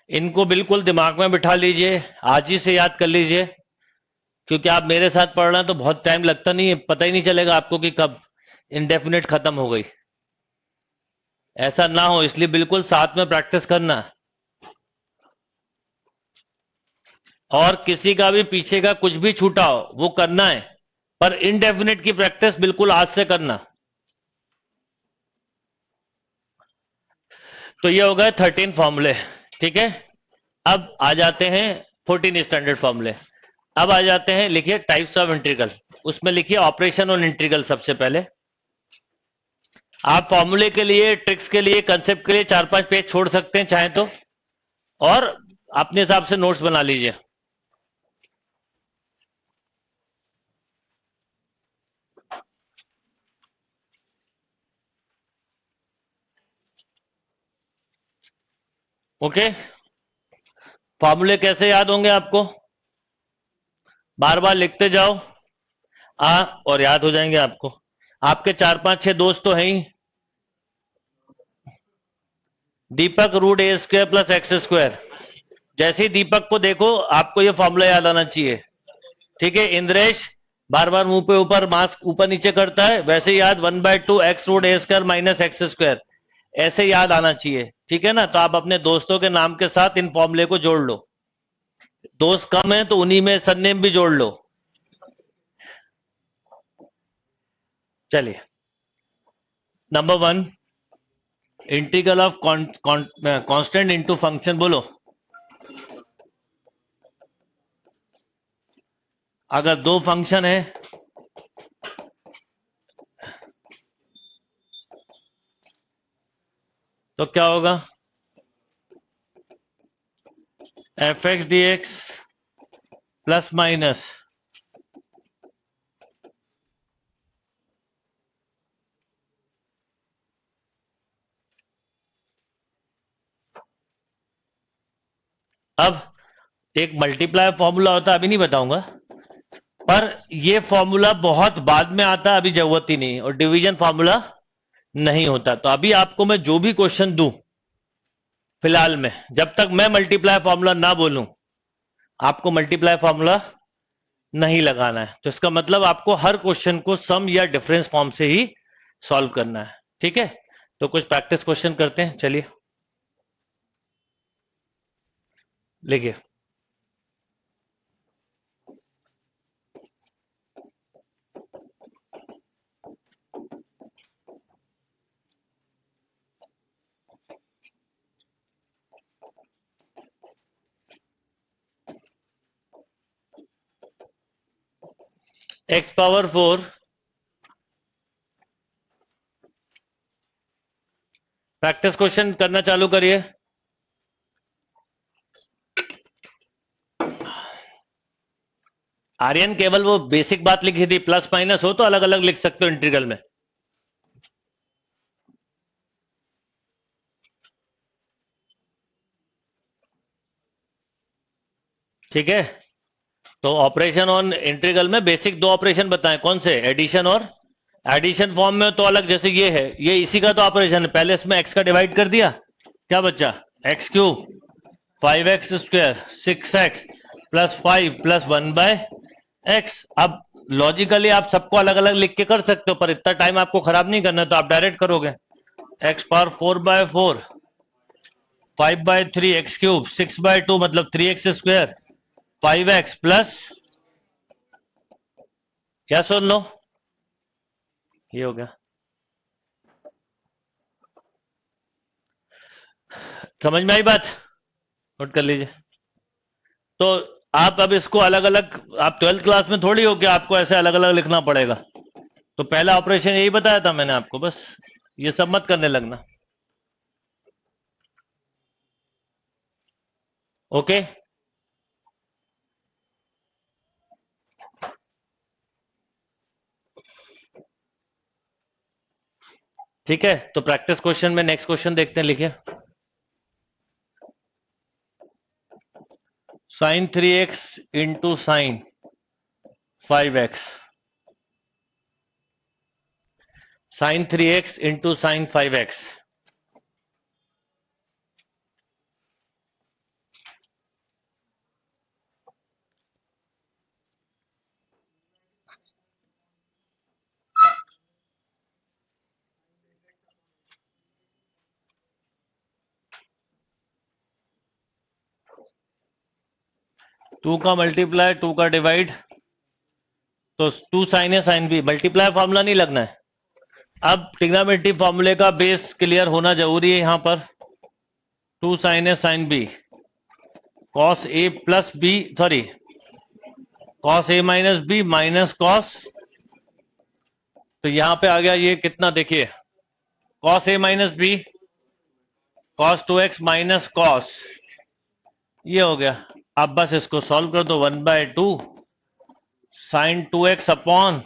इनको बिल्कुल दिमाग में बिठा लीजिए, आज ही से याद कर लीजिए, क्योंकि आप मेरे साथ पढ़ रहे हैं तो बहुत टाइम लगता नहीं है, पता ही नहीं चलेगा आपको कि कब इंडेफिनिट खत्म हो गई। ऐसा ना हो, इसलिए बिल्कुल साथ में प्रैक्टिस करना। और किसी का भी पीछे का कुछ भी छूटा हो वो करना है, पर इनडेफिनिट की प्रैक्टिस बिल्कुल आज से करना। तो ये हो गए 13 फॉर्मूले, ठीक है। अब आ जाते हैं 14 स्टैंडर्ड फॉर्मूले। अब आ जाते हैं, लिखिए टाइप्स ऑफ इंटीग्रल, उसमें लिखिए ऑपरेशन ऑन इंटीग्रल। सबसे पहले आप फॉर्मूले के लिए, ट्रिक्स के लिए, कंसेप्ट के लिए 4-5 पेज छोड़ सकते हैं चाहे तो, और अपने हिसाब से नोट्स बना लीजिए। ओके, फॉर्मूले कैसे याद होंगे आपको? बार बार लिखते जाओ और याद हो जाएंगे आपको। आपके 4-5-6 दोस्त तो हैं ही। दीपक root A square plus x square, जैसे ही दीपक को देखो आपको ये फॉर्मूला याद आना चाहिए, ठीक है। इंद्रेश बार बार मुंह पे ऊपर मास्क ऊपर नीचे करता है, वैसे ही याद 1/2 X root A square minus X square, ऐसे याद आना चाहिए, ठीक है ना। तो आप अपने दोस्तों के नाम के साथ इन फॉर्मूले को जोड़ लो। दोस्त कम है तो उन्हीं में सरनेम भी जोड़ लो। चलिए, number 1, integral of constant into function. बोलो, अगर 2 फंक्शन है तो क्या होगा? F x d x plus minus अब एक मल्टीप्लाई फॉर्मूला होता है, अभी नहीं बताऊंगा, पर यह फॉर्मूला बहुत बाद में आता है, अभी जरूरत ही नहीं, और डिवीजन फॉर्मूला नहीं होता। तो अभी आपको मैं जो भी क्वेश्चन दूं फिलहाल में, जब तक मैं मल्टीप्लाई फॉर्मूला ना बोलूं, आपको मल्टीप्लाई फॉर्मूला नहीं लगाना है। तो इसका मतलब आपको हर क्वेश्चन को सम या डिफरेंस फॉर्म से ही सॉल्व करना है। ठीक है, तो कुछ प्रैक्टिस क्वेश्चन करते हैं। चलिए लिखिए। x पावर 4 प्रैक्टिस क्वेश्चन करना चालू करिए। आर्यन केवल वो बेसिक बात लिखी थी, प्लस माइनस हो तो अलग अलग लिख सकते हो इंटीग्रल में। ठीक है, तो ऑपरेशन ऑन इंटीग्रल में बेसिक दो ऑपरेशन बताएं, कौन से? एडिशन और एडिशन फॉर्म में तो अलग, जैसे ये है, ये इसी का तो ऑपरेशन है। पहले इसमें एक्स का डिवाइड कर दिया, क्या बच्चा? X cube 5x² 6x plus 5 plus 1/x। अब लॉजिकली आप सबको अलग अलग लिख के कर सकते हो, पर इतना टाइम आपको खराब नहीं करना, तो आप डायरेक्ट करोगे। x पावर 4/4 5/3 x क्यूब 6/2 मतलब 3x² 5x प्लस, क्या सुन लो, ये हो गया। समझ में आई बात? नोट कर लीजिए। तो आप अब इसको अलग अलग, आप 12th क्लास में थोड़ी हो कि आपको ऐसे अलग अलग लिखना पड़ेगा। तो पहला ऑपरेशन यही बताया था मैंने आपको, बस ये सब मत करने लगना। ओके, ठीक है। तो प्रैक्टिस क्वेश्चन में नेक्स्ट क्वेश्चन देखते हैं, लिखिए। Sine 3x into sine 5x, sine 3x into sine 5x। Two का मल्टीप्लाई, टू का डिवाइड, तो टू साइन है साइन बी, मल्टीप्लाई फॉर्मूला नहीं लगना है। अब ट्रिग्नोमेट्री फॉर्मूले का बेस क्लियर होना जरूरी है यहां पर। टू साइन है sine B, cos A plus B, sorry cos A minus B minus cos, तो यहां पे आ गया ये कितना, देखिए cos A minus B cos 2x minus cos, ये हो गया। अब बस इसको सॉल्व कर दो, 1/2 sine 2x upon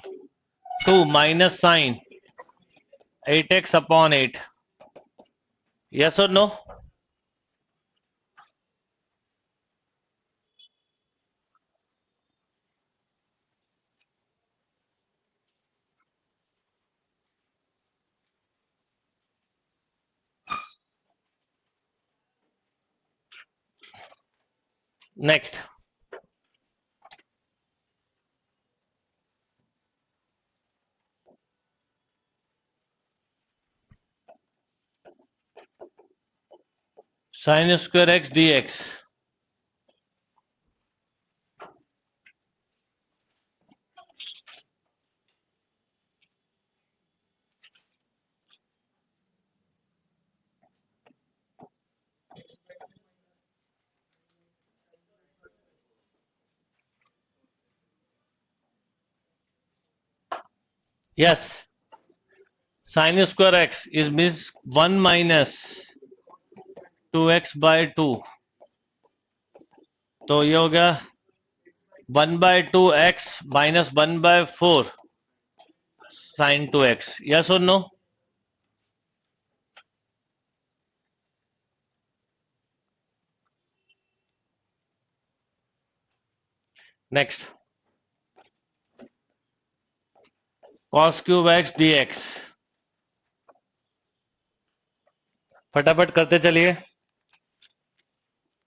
2 minus sine 8x upon 8। Yes और no? Next, sine square x d x. Yes, sine square x is means 1 minus 2x/2, तो ये हो गया 1/2x minus 1/4 sine 2x। Yes और no? Next, cos cube x d x, फटाफट करते चलिए।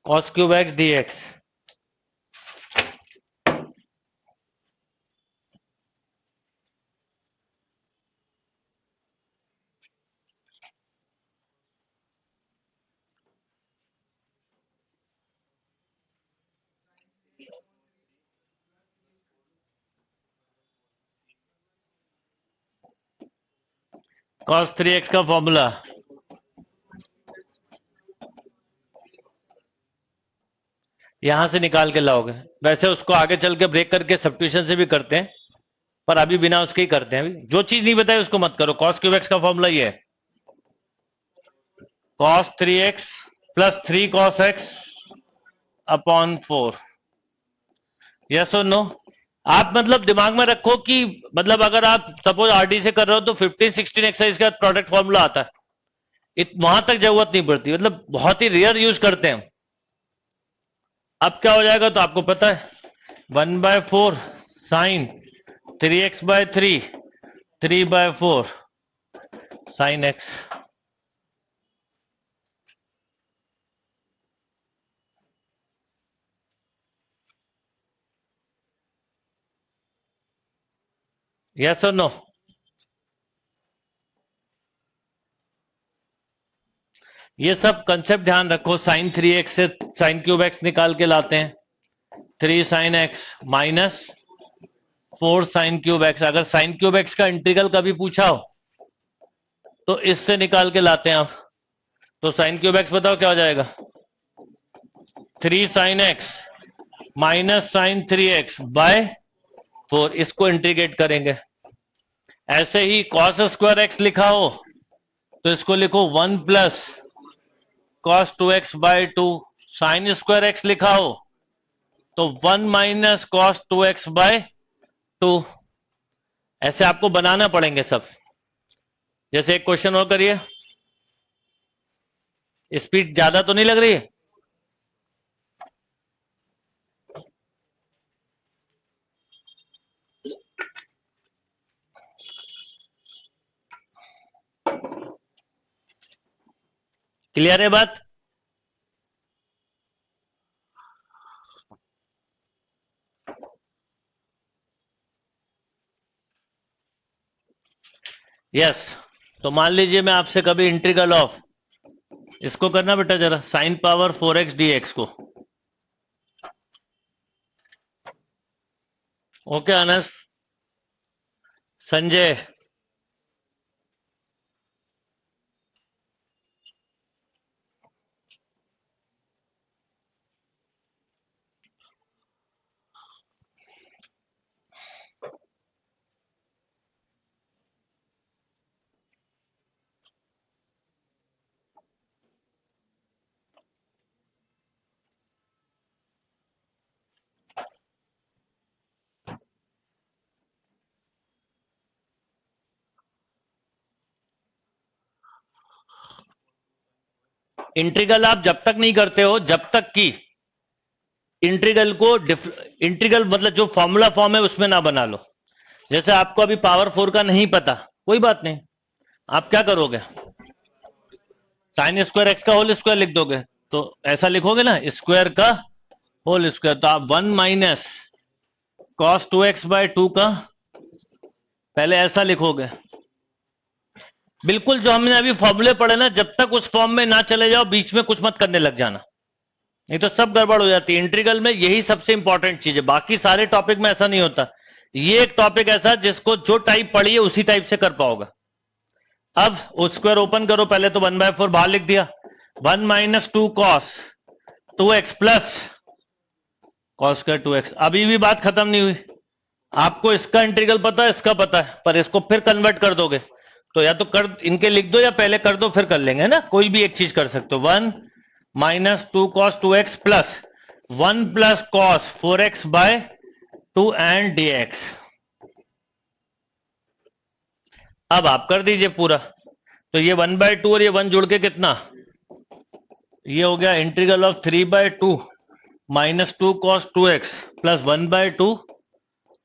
Cos cube x d x, cos 3x का फॉर्मूला यहां से निकाल के लाओगे। वैसे उसको आगे चल के ब्रेक करके सब्स्टिट्यूशन से भी करते हैं, पर अभी बिना उसके ही करते हैं। अभी जो चीज नहीं बताई उसको मत करो। cos क्यूब एक्स का फॉर्मूला ये है, cos 3x plus 3 cos x upon 4। Yes और नो? आप मतलब दिमाग में रखो कि मतलब अगर आप सपोज आरडी से कर रहे हो तो 15 16 एक्सरसाइज का प्रोडक्ट फॉर्मूला आता है। वहां तक जरूरत नहीं पड़ती, मतलब बहुत ही रेयर यूज करते हैं। अब क्या हो जाएगा तो आपको पता है, 1/4 sine 3x/3 3/4 sine x. Yes और नो? ये सब कंसेप्ट ध्यान रखो। साइन 3x से साइन क्यूब एक्स निकाल के लाते हैं, 3 sine x minus 4 sine cube x. अगर साइन क्यूब एक्स का इंटीग्रल कभी पूछा हो तो इससे निकाल के लाते हैं आप। तो साइन क्यूब एक्स बताओ क्या हो जाएगा, 3 sine x minus sine 3x by 4। इसको इंटीग्रेट करेंगे। ऐसे ही कॉस स्क्वायर एक्स लिखा हो तो इसको लिखो 1 plus cos 2x/2। Sign square x लिखा हो तो 1 माइनस कॉस 2x/2। ऐसे आपको बनाना पड़ेंगे सब। जैसे एक क्वेश्चन और करिए। स्पीड ज्यादा तो नहीं लग रही है? क्लियर है बात? यस। तो मान लीजिए मैं आपसे कभी इंटीग्रल ऑफ इसको करना बेटा जरा, साइन पावर 4x dx को। ओके अनस, संजय, इंटीग्रल आप जब तक नहीं करते हो जब तक कि इंटीग्रल को इंटीग्रल मतलब जो फॉर्मूला फॉर्म है उसमें ना बना लो। जैसे आपको अभी पावर 4 का नहीं पता, कोई बात नहीं, आप क्या करोगे, साइन स्क्वायर एक्स का होल स्क्वायर लिख दोगे। तो ऐसा लिखोगे ना, स्क्वायर का होल स्क्वायर। तो आप 1 माइनस कॉस 2x/2 का पहले ऐसा लिखोगे। बिल्कुल जो हमने अभी फॉर्मूले पढ़े ना, जब तक उस फॉर्म में ना चले जाओ बीच में कुछ मत करने लग जाना, नहीं तो सब गड़बड़ हो जाती है। इंटीग्रल में यही सबसे इंपॉर्टेंट चीज है, बाकी सारे टॉपिक में ऐसा नहीं होता। ये एक टॉपिक ऐसा जिसको जो टाइप पढ़ी है उसी टाइप से कर पाओगे। अब स्क्वायर ओपन करो, पहले तो 1/4 बाहर लिख दिया, 1 minus 2 cos 2x plus cos square 2x। अभी भी बात खत्म नहीं हुई। आपको इसका इंटीग्रल पता है, इसका पता है, पर इसको फिर कन्वर्ट कर दोगे तो या तो कर इनके लिख दो या पहले कर दो फिर कर लेंगे, है ना? कोई भी एक चीज कर सकते हो। 1 minus 2 cos 2x plus 1 plus cos 4x/2 and dx। अब आप कर दीजिए पूरा। तो ये 1/2 और ये 1 जुड़ के कितना, ये हो गया integral of 3/2 minus 2 cos 2x plus 1/2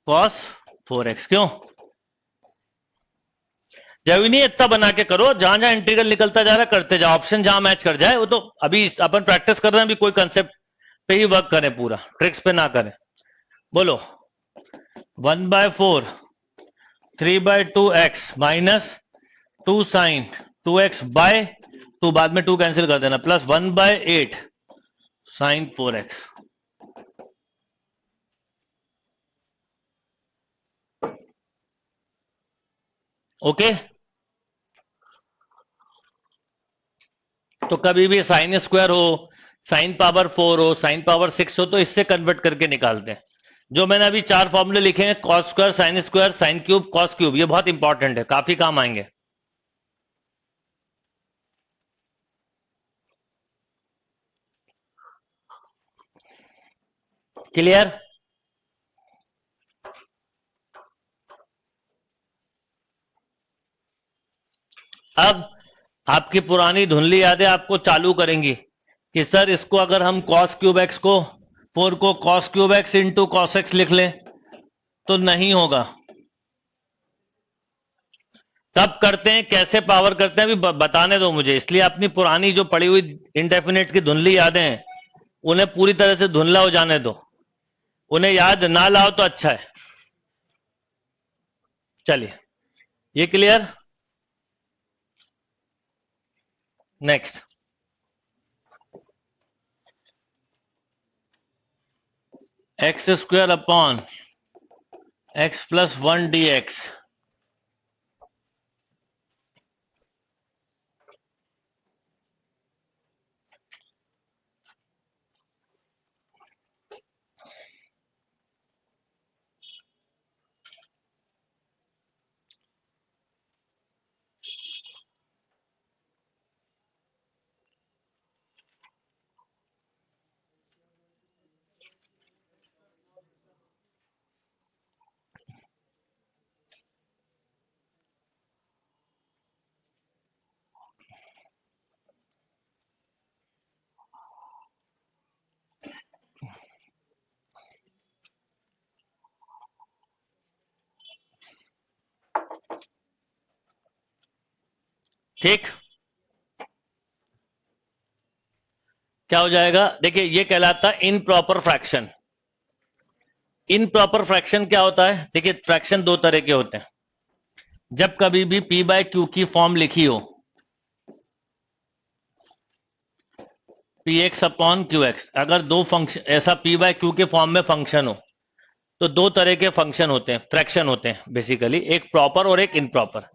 cos 4x। क्यों? जरूरी नहीं इतना बना के करो, जहां जहां इंटीग्रल निकलता जा रहा है करते जाओ, ऑप्शन जहां मैच कर जाए। वो तो अभी अपन प्रैक्टिस कर रहे हैं, अभी कोई कंसेप्ट पे ही वर्क करें, पूरा ट्रिक्स पे ना करें। बोलो, 1/4 3/2x माइनस 2 साइन 2x/2, बाद में 2 कैंसिल कर देना, प्लस 1/8 साइन 4x। ओके, तो कभी भी साइन स्क्वायर हो, साइन पावर 4 हो, साइन पावर 6 हो, तो इससे कन्वर्ट करके निकालते हैं। जो मैंने अभी 4 फॉर्मूले लिखे हैं, cos square, sine cube, cos cube, ये बहुत इंपॉर्टेंट है, काफी काम आएंगे। क्लियर? अब आपकी पुरानी धुंधली यादें आपको चालू करेंगी कि सर इसको अगर हम कॉस क्यूब एक्स को 4 को cos cube x into cos x लिख लें तो नहीं होगा। कब करते हैं, कैसे पावर करते हैं, अभी बताने दो मुझे। इसलिए अपनी पुरानी जो पड़ी हुई इंडेफिनेट की धुंधली यादें हैं उन्हें पूरी तरह से धुंधला हो जाने दो, उन्हें याद ना लाओ तो अच्छा है। चलिए, ये clear? Next, x square upon x plus 1 D x. ठीक, क्या हो जाएगा? देखिए, ये कहलाता है इनप्रॉपर फ्रैक्शन। इनप्रॉपर फ्रैक्शन क्या होता है? देखिए, फ्रैक्शन दो तरह के होते हैं। जब कभी भी पी बाय क्यू की फॉर्म लिखी हो, P x upon Q x, अगर दो फंक्शन ऐसा पी बाय क्यू के फॉर्म में फंक्शन हो तो दो तरह के फंक्शन होते हैं, फ्रैक्शन होते हैं बेसिकली, एक प्रॉपर और एक इनप्रॉपर।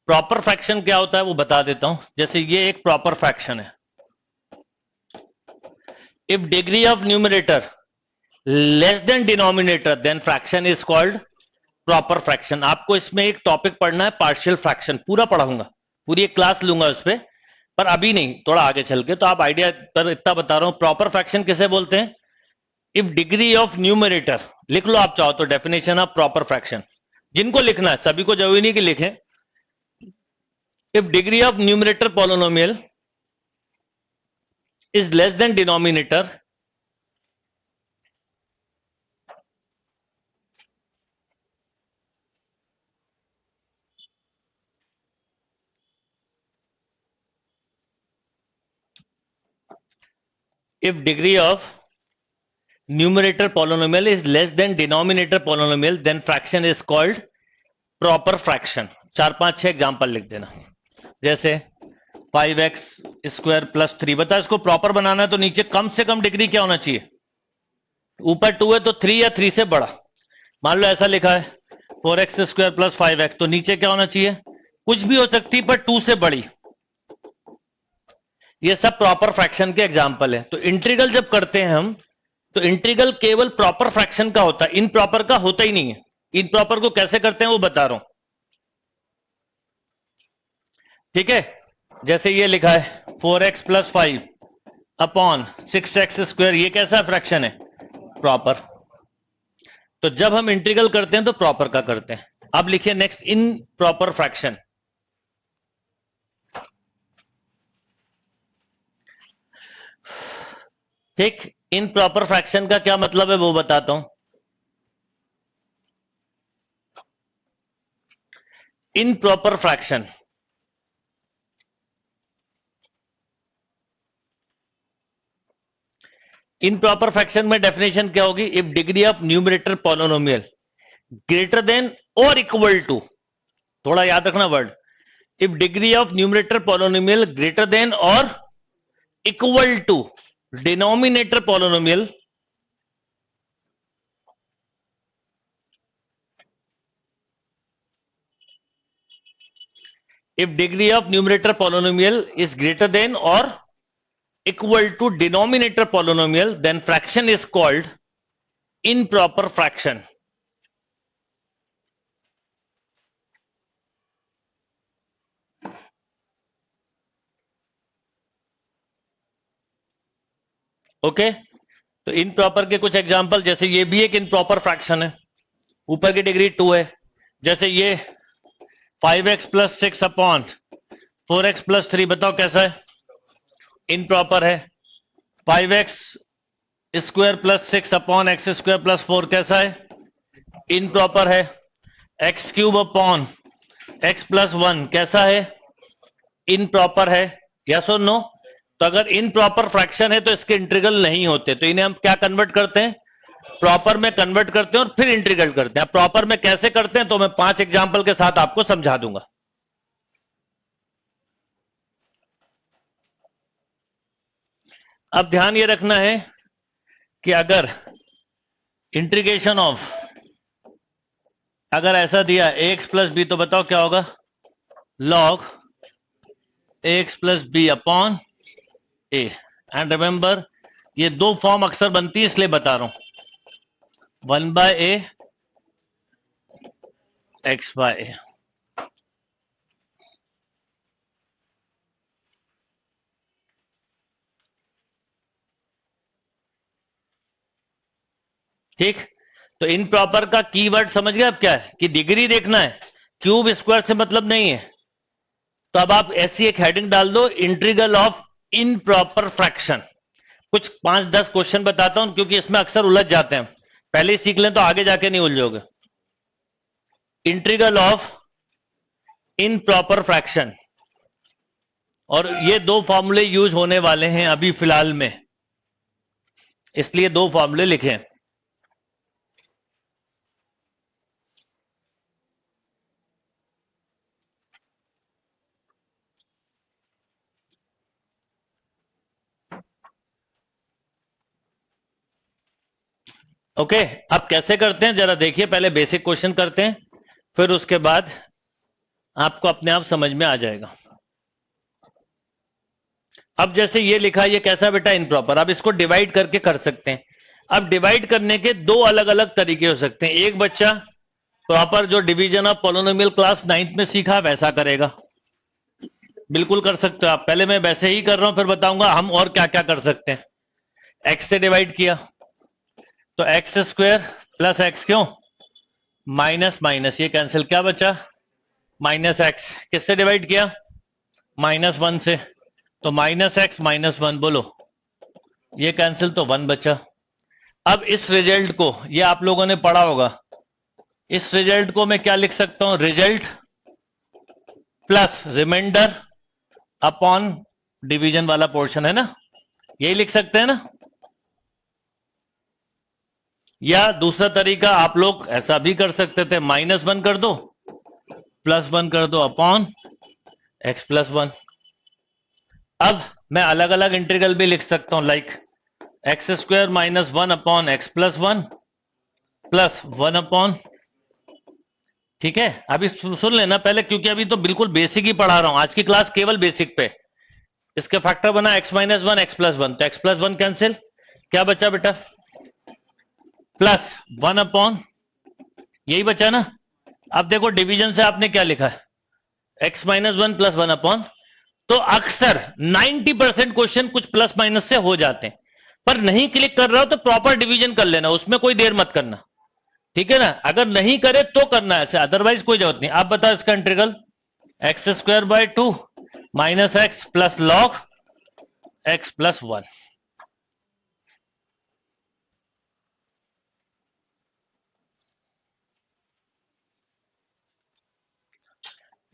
प्रॉपर फ्रैक्शन क्या होता है वो बता देता हूं। जैसे ये एक प्रॉपर फ्रैक्शन है। If degree of numerator less than denominator then fraction is called proper fraction. आपको इसमें एक टॉपिक पढ़ना है, पार्शियल फ्रैक्शन, पूरा पढ़ाऊंगा, पूरी एक क्लास लूंगा उस पर अभी नहीं, थोड़ा आगे चल के। तो आप आइडिया पर इतना बता रहा हूं, प्रॉपर फ्रैक्शन किसे बोलते हैं? इफ डिग्री ऑफ न्यूमरेटर, लिख लो आप चाहो तो डेफिनेशन ऑफ प्रॉपर फ्रैक्शन, जिनको लिखना है, सभी को जरूरी नहीं कि लिखें। If degree of numerator polynomial is less than denominator, if degree of numerator polynomial is less than denominator polynomial then fraction is called proper fraction। 4 5 6 example लिख देना। जैसे 5x स्क्वायर प्लस 3, बता इसको प्रॉपर बनाना है तो नीचे कम से कम डिग्री क्या होना चाहिए? ऊपर 2 है तो 3 या 3 से बड़ा। मान लो ऐसा लिखा है 4x स्क्वायर प्लस 5x, तो नीचे क्या होना चाहिए? कुछ भी हो सकती पर 2 से बड़ी। ये सब प्रॉपर फ्रैक्शन के एग्जाम्पल है। तो इंटीग्रल जब करते हैं हम, तो इंटीग्रल केवल प्रॉपर फ्रैक्शन का होता है, इनप्रॉपर का होता ही नहीं है। इनप्रॉपर को कैसे करते हैं वो बता रहा हूं, ठीक है? जैसे ये लिखा है 4x plus 5 upon 6x square, ये कैसा फ्रैक्शन है? प्रॉपर। तो जब हम इंटीग्रल करते हैं तो प्रॉपर का करते हैं। अब लिखिए नेक्स्ट, इन प्रॉपर फ्रैक्शन। ठीक, इन प्रॉपर फ्रैक्शन का क्या मतलब है वो बताता हूं। Improper fraction, improper fraction में डेफिनेशन क्या होगी? If degree of numerator polynomial greater than और इक्वल टू, थोड़ा याद रखना word, if degree of numerator polynomial greater than और equal to denominator polynomial if degree of numerator polynomial is greater than or equal to denominator polynomial, then fraction is called improper fraction. Okay, तो इनप्रॉपर के कुछ एग्जांपल, जैसे ये भी एक इनप्रॉपर फ्रैक्शन है, ऊपर की डिग्री 2 है। जैसे ये 5x plus 6 upon 4x plus 3, बताओ कैसा है? इनप्रॉपर है। 5x square plus 6 upon x square plus 4 कैसा है? इनप्रॉपर है। X cube upon x plus 1 कैसा है? इनप्रॉपर है। यस और नो? तो अगर इनप्रॉपर फ्रैक्शन है तो इसके इंटीग्रल नहीं होते, तो इन्हें हम क्या कन्वर्ट करते हैं? प्रॉपर में कन्वर्ट करते हैं और फिर इंटीग्रल करते हैं। प्रॉपर में कैसे करते हैं तो मैं 5 एग्जांपल के साथ आपको समझा दूंगा। अब ध्यान ये रखना है कि अगर इंटीग्रेशन ऑफ, अगर ऐसा दिया ax प्लस बी, तो बताओ क्या होगा? log ax plus B upon A. And remember, ये दो फॉर्म अक्सर बनती है इसलिए बता रहा हूं, 1 बाय ए एक्स बाय ए। ठीक, तो इन प्रॉपर का कीवर्ड समझ गए आप क्या है? कि डिग्री देखना है, क्यूब स्क्वायर से मतलब नहीं है। तो अब आप ऐसी एक हेडिंग डाल दो, इंटीग्रल ऑफ इनप्रॉपर फ्रैक्शन। कुछ 5-10 क्वेश्चन बताता हूं क्योंकि इसमें अक्सर उलझ जाते हैं, पहले ही सीख लें तो आगे जाके नहीं उलझोगे। इंटीग्रल ऑफ इनप्रॉपर फ्रैक्शन, और ये दो फॉर्मूले यूज होने वाले हैं अभी फिलहाल में, इसलिए दो फॉर्मूले लिखे हैं। ओके, अब कैसे करते हैं जरा देखिए, पहले बेसिक क्वेश्चन करते हैं, फिर उसके बाद आपको अपने आप समझ में आ जाएगा। अब जैसे ये लिखा है, ये कैसा बेटा? इनप्रॉपर। अब इसको डिवाइड करके कर सकते हैं। अब डिवाइड करने के दो अलग अलग तरीके हो सकते हैं। एक बच्चा प्रॉपर जो division of polynomial class 9th में सीखा वैसा करेगा, बिल्कुल कर सकते हो आप। पहले मैं वैसे ही कर रहा हूं, फिर बताऊंगा हम और क्या क्या कर सकते हैं। एक्स से डिवाइड किया तो एक्स स्क्वायर प्लस एक्स, क्यों? माइनस माइनस ये कैंसिल, क्या बचा? Minus x. किससे डिवाइड किया? -1 से, तो माइनस एक्स माइनस 1, बोलो ये कैंसिल, तो 1 बचा। अब इस रिजल्ट को, ये आप लोगों ने पढ़ा होगा, इस रिजल्ट को मैं क्या लिख सकता हूं? Result plus remainder upon division वाला पोर्शन, है ना? यही लिख सकते हैं ना? या दूसरा तरीका आप लोग ऐसा भी कर सकते थे, -1 कर दो, +1 कर दो अपॉन एक्स प्लस 1। अब मैं अलग अलग इंटीग्रल भी लिख सकता हूं, like x square -1 upon x plus 1 plus 1 upon, ठीक है? अभी सुन लेना पहले, क्योंकि अभी तो बिल्कुल बेसिक ही पढ़ा रहा हूं, आज की क्लास केवल बेसिक पे। इसके फैक्टर बना x-1 x प्लस 1, तो x प्लस 1 कैंसिल, क्या बचा बेटा? प्लस 1 अपॉन, यही बचा ना? अब देखो डिवीजन से आपने क्या लिखा है? x-1 प्लस 1 अपॉन, तो अक्सर 90% क्वेश्चन कुछ प्लस माइनस से हो जाते हैं, पर नहीं क्लिक कर रहा हो तो प्रॉपर डिवीजन कर लेना, उसमें कोई देर मत करना, ठीक है ना? अगर नहीं करे तो करना है ऐसे, अदरवाइज कोई जरूरत नहीं। आप बताओ इसका integral, x square by 2 minus x plus log x plus 1।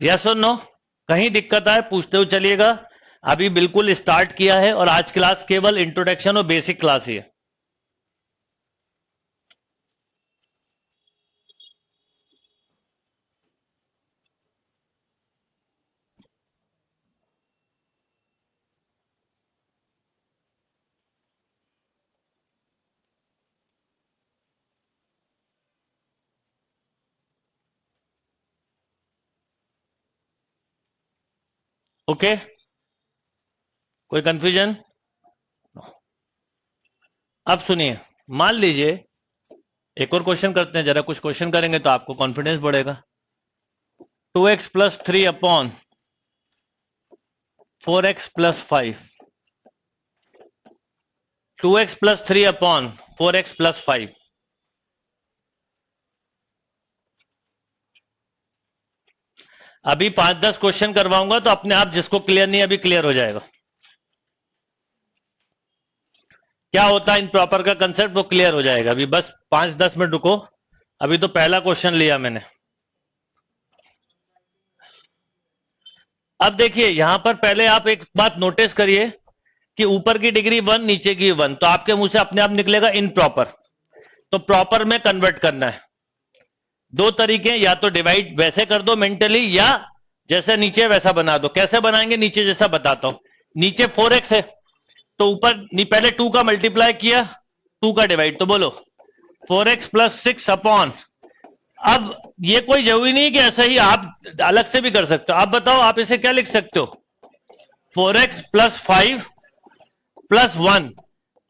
Yes और नो? कहीं दिक्कत आए पूछते हुए चलिएगा। अभी बिल्कुल स्टार्ट किया है और आज क्लास केवल इंट्रोडक्शन और बेसिक क्लास ही है। ओके, कोई कंफ्यूजन? अब सुनिए, मान लीजिए एक और क्वेश्चन करते हैं, जरा कुछ क्वेश्चन करेंगे तो आपको कॉन्फिडेंस बढ़ेगा। 2x plus 3 upon 4x plus 5, 2x plus 3 upon 4x plus 5। अभी 5-10 क्वेश्चन करवाऊंगा तो अपने आप जिसको क्लियर नहीं अभी क्लियर हो जाएगा। क्या होता है इम्प्रॉपर का कंसेप्ट वो क्लियर हो जाएगा। अभी बस 5-10 मिनट रुको। अभी तो पहला क्वेश्चन लिया मैंने। अब देखिए यहां पर पहले आप एक बात नोटिस करिए कि ऊपर की डिग्री 1 नीचे की 1, तो आपके मुंह से अपने आप निकलेगा इनप्रॉपर। तो प्रॉपर में कन्वर्ट करना है। दो तरीके, या तो डिवाइड वैसे कर दो मेंटली, या जैसे नीचे वैसा बना दो। कैसे बनाएंगे नीचे जैसा बताता हूं। नीचे 4x है तो ऊपर पहले 2 का मल्टीप्लाई किया, 2 का डिवाइड, तो बोलो 4x प्लस 6 अपॉन। अब ये कोई जरूरी नहीं कि ऐसा ही, आप अलग से भी कर सकते हो। आप बताओ आप इसे क्या लिख सकते हो? 4x plus 5 plus 1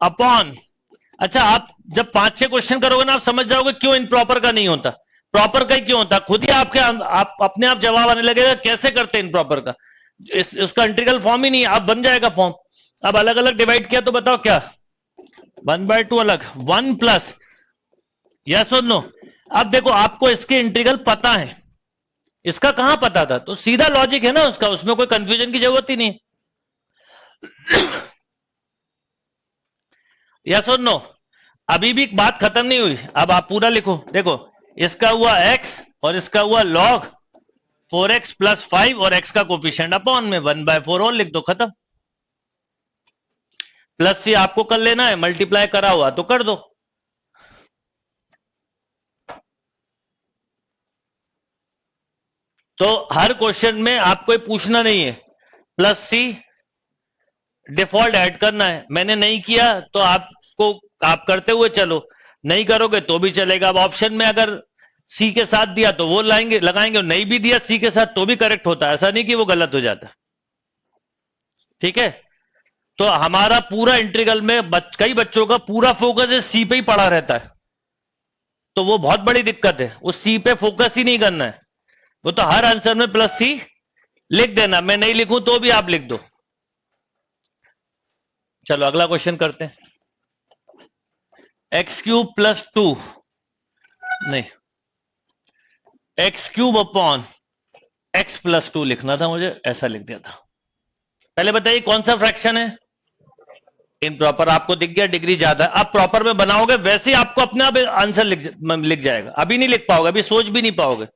upon. अच्छा, आप जब 5-6 क्वेश्चन करोगे ना आप समझ जाओगे क्यों इनप्रॉपर का नहीं होता, प्रॉपर का ही क्यों होता। खुद ही आप अपने आप जवाब आने लगेगा कैसे करते इनप्रॉपर का। उसका इंटीग्रल फॉर्म ही नहीं है, अब बन जाएगा फॉर्म। अब अलग अलग डिवाइड किया तो बताओ क्या, 1/2 अलग, 1 प्लस, यस और नो। अब देखो आपको इसके इंटीग्रल पता है, इसका कहां पता था, तो सीधा लॉजिक है ना उसका, उसमें कोई कंफ्यूजन की जरूरत ही नहीं। यस और नो। अभी भी बात खत्म नहीं हुई, अब आप पूरा लिखो। देखो इसका हुआ x और इसका हुआ log 4x प्लस 5 और x का कोफिशिएंट अपॉन में 1/4 और लिख दो, खत्म। प्लस सी आपको कर लेना है, मल्टीप्लाई करा हुआ तो कर दो। तो हर क्वेश्चन में आपको पूछना नहीं है, प्लस सी डिफॉल्ट ऐड करना है। मैंने नहीं किया तो आपको, आप करते हुए चलो, नहीं करोगे तो भी चलेगा। अब ऑप्शन में अगर सी के साथ दिया तो वो लगाएंगे, और नहीं भी दिया सी के साथ तो भी करेक्ट होता है, ऐसा नहीं कि वो गलत हो जाता। ठीक है, तो हमारा पूरा इंटीग्रल में कई बच्चों का पूरा फोकस है सी पे ही पड़ा रहता है, तो वो बहुत बड़ी दिक्कत है। उस सी पे फोकस ही नहीं करना है, वो तो हर आंसर में प्लस सी लिख देना। मैं नहीं लिखूं तो भी आप लिख दो। चलो अगला क्वेश्चन करते हैं। एक्स क्यूब प्लस 2, नहीं, x cube upon x plus 2 लिखना था मुझे, ऐसा लिख दिया था। पहले बताइए कौन सा फ्रैक्शन है इनप्रॉपर। आपको दिख गया डिग्री ज्यादा है, आप प्रॉपर में बनाओगे वैसे ही आपको अपने आप आंसर लिख जाएगा। अभी नहीं लिख पाओगे, अभी सोच भी नहीं पाओगे।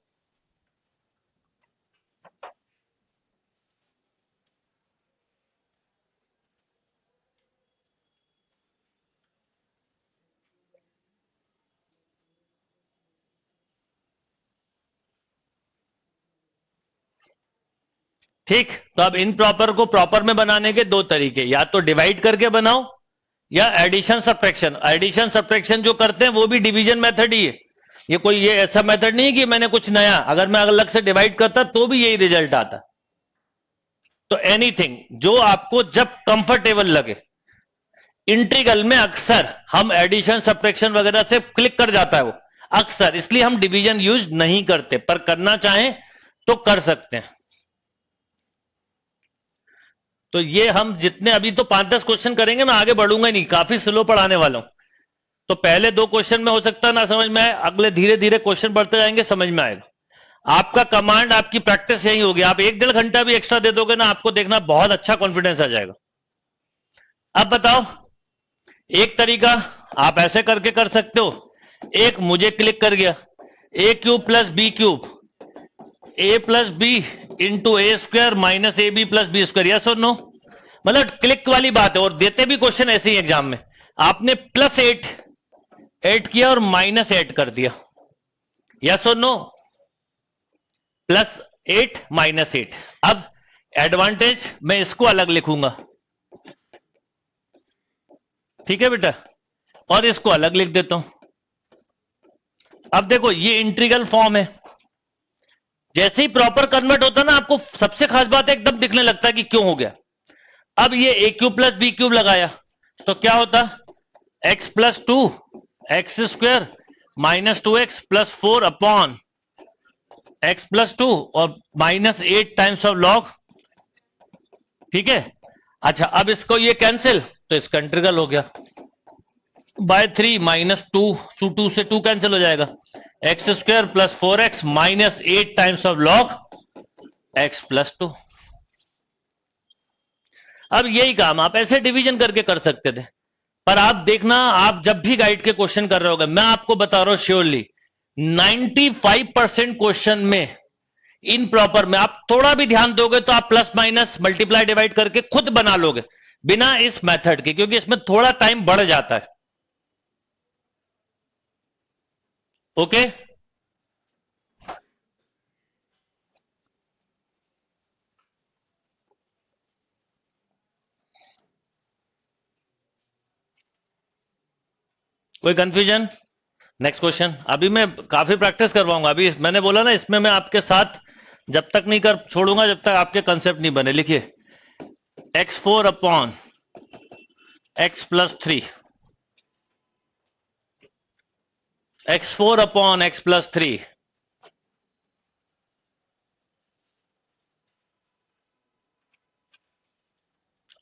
ठीक, तो अब इन प्रॉपर को प्रॉपर में बनाने के दो तरीके, या तो डिवाइड करके बनाओ या एडिशन सब्ट्रैक्शन। एडिशन सब्ट्रैक्शन जो करते हैं वो भी डिवीजन मेथड ही है, ये कोई ये ऐसा मेथड नहीं है कि मैंने कुछ नया, अगर मैं अलग से डिवाइड करता तो भी यही रिजल्ट आता। तो एनीथिंग जो आपको जब कंफर्टेबल लगे। इंटीग्रल में अक्सर हम एडिशन सब्ट्रैक्शन वगैरह से क्लिक कर जाता है वो अक्सर, इसलिए हम डिवीजन यूज नहीं करते, पर करना चाहें तो कर सकते हैं। तो ये हम जितने अभी तो 5-10 क्वेश्चन करेंगे, मैं आगे बढ़ूंगा ही नहीं, काफी स्लो पढ़ाने वाला हूं। तो पहले 2 क्वेश्चन में हो सकता है ना समझ में आए, अगले धीरे धीरे क्वेश्चन बढ़ते जाएंगे, समझ में आएगा। आपका कमांड, आपकी प्रैक्टिस यही होगी। आप 1-1.5 घंटा भी एक्स्ट्रा दे दोगे ना, आपको देखना बहुत अच्छा कॉन्फिडेंस आ जाएगा। अब बताओ, एक तरीका आप ऐसे करके कर सकते हो, एक मुझे क्लिक कर गया, a cube plus b cube, a plus b into a square minus a b plus b square, yes और नो। मतलब क्लिक वाली बात है, और देते भी क्वेश्चन ऐसे ही एग्जाम में। आपने प्लस 8 ऐड किया और माइनस 8 कर दिया, यस और नो। Plus 8 minus 8। अब एडवांटेज मैं इसको अलग लिखूंगा, ठीक है बेटा, और इसको अलग लिख देता हूं। अब देखो ये इंटीग्रल फॉर्म है, जैसे ही प्रॉपर कन्वर्ट होता है ना, आपको सबसे खास बात है एकदम दिखने लगता है कि क्यों हो गया। अब ये a cube plus b cube लगाया तो क्या होता, x plus two x square minus two x plus four upon x plus two और minus eight times of log. ठीक है। अच्छा, अब इसको ये कैंसिल तो इसका इंटीग्रल हो गया by three minus two, two से टू कैंसिल हो जाएगा, x square plus four x minus eight times of log x plus two. अब यही काम आप ऐसे डिवीजन करके कर सकते थे, पर आप देखना, आप जब भी गाइड के क्वेश्चन कर रहे होगे, मैं आपको बता रहा हूं श्योरली 95% क्वेश्चन में इन प्रॉपर में आप थोड़ा भी ध्यान दोगे तो आप प्लस माइनस मल्टीप्लाई डिवाइड करके खुद बना लोगे बिना इस मेथड के, क्योंकि इसमें थोड़ा टाइम बढ़ जाता है। ओके। कोई कंफ्यूजन? Next question. अभी मैं काफी प्रैक्टिस करवाऊंगा, अभी मैंने बोला ना इसमें मैं आपके साथ जब तक नहीं कर छोड़ूंगा जब तक आपके कंसेप्ट नहीं बने। लिखिए x four upon x plus three, x four upon x plus three.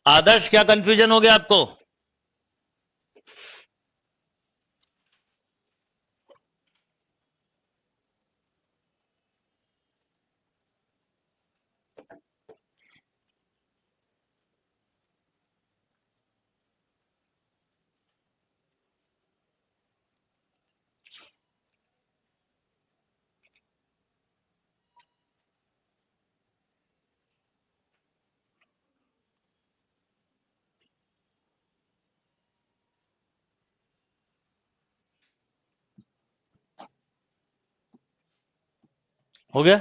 Adarsh क्या कंफ्यूजन हो गया आपको? हो गया?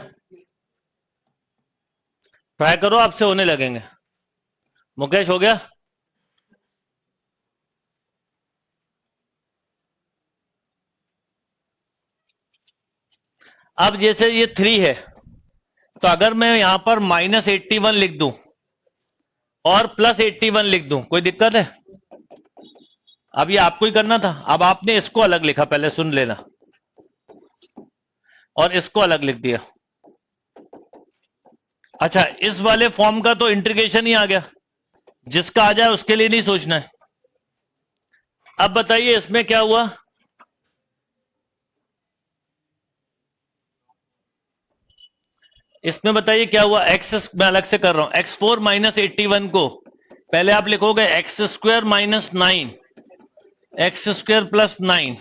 ट्राई करो, आपसे होने लगेंगे। मुकेश हो गया? अब जैसे ये थ्री है, तो अगर मैं यहां पर माइनस एट्टी वन लिख दूं और प्लस एट्टी वन लिख दूं, कोई दिक्कत है? अब ये आपको ही करना था। अब आपने इसको अलग लिखा, पहले सुन लेना, और इसको अलग लिख दिया। अच्छा, इस वाले फॉर्म का तो इंटीग्रेशन ही आ गया, जिसका आ जाए उसके लिए नहीं सोचना है। अब बताइए इसमें क्या हुआ? इसमें बताइए क्या हुआ? एक्स, मैं अलग से कर रहा हूं, x four minus eighty one को पहले आप लिखोगे x square minus nine, x square plus nine.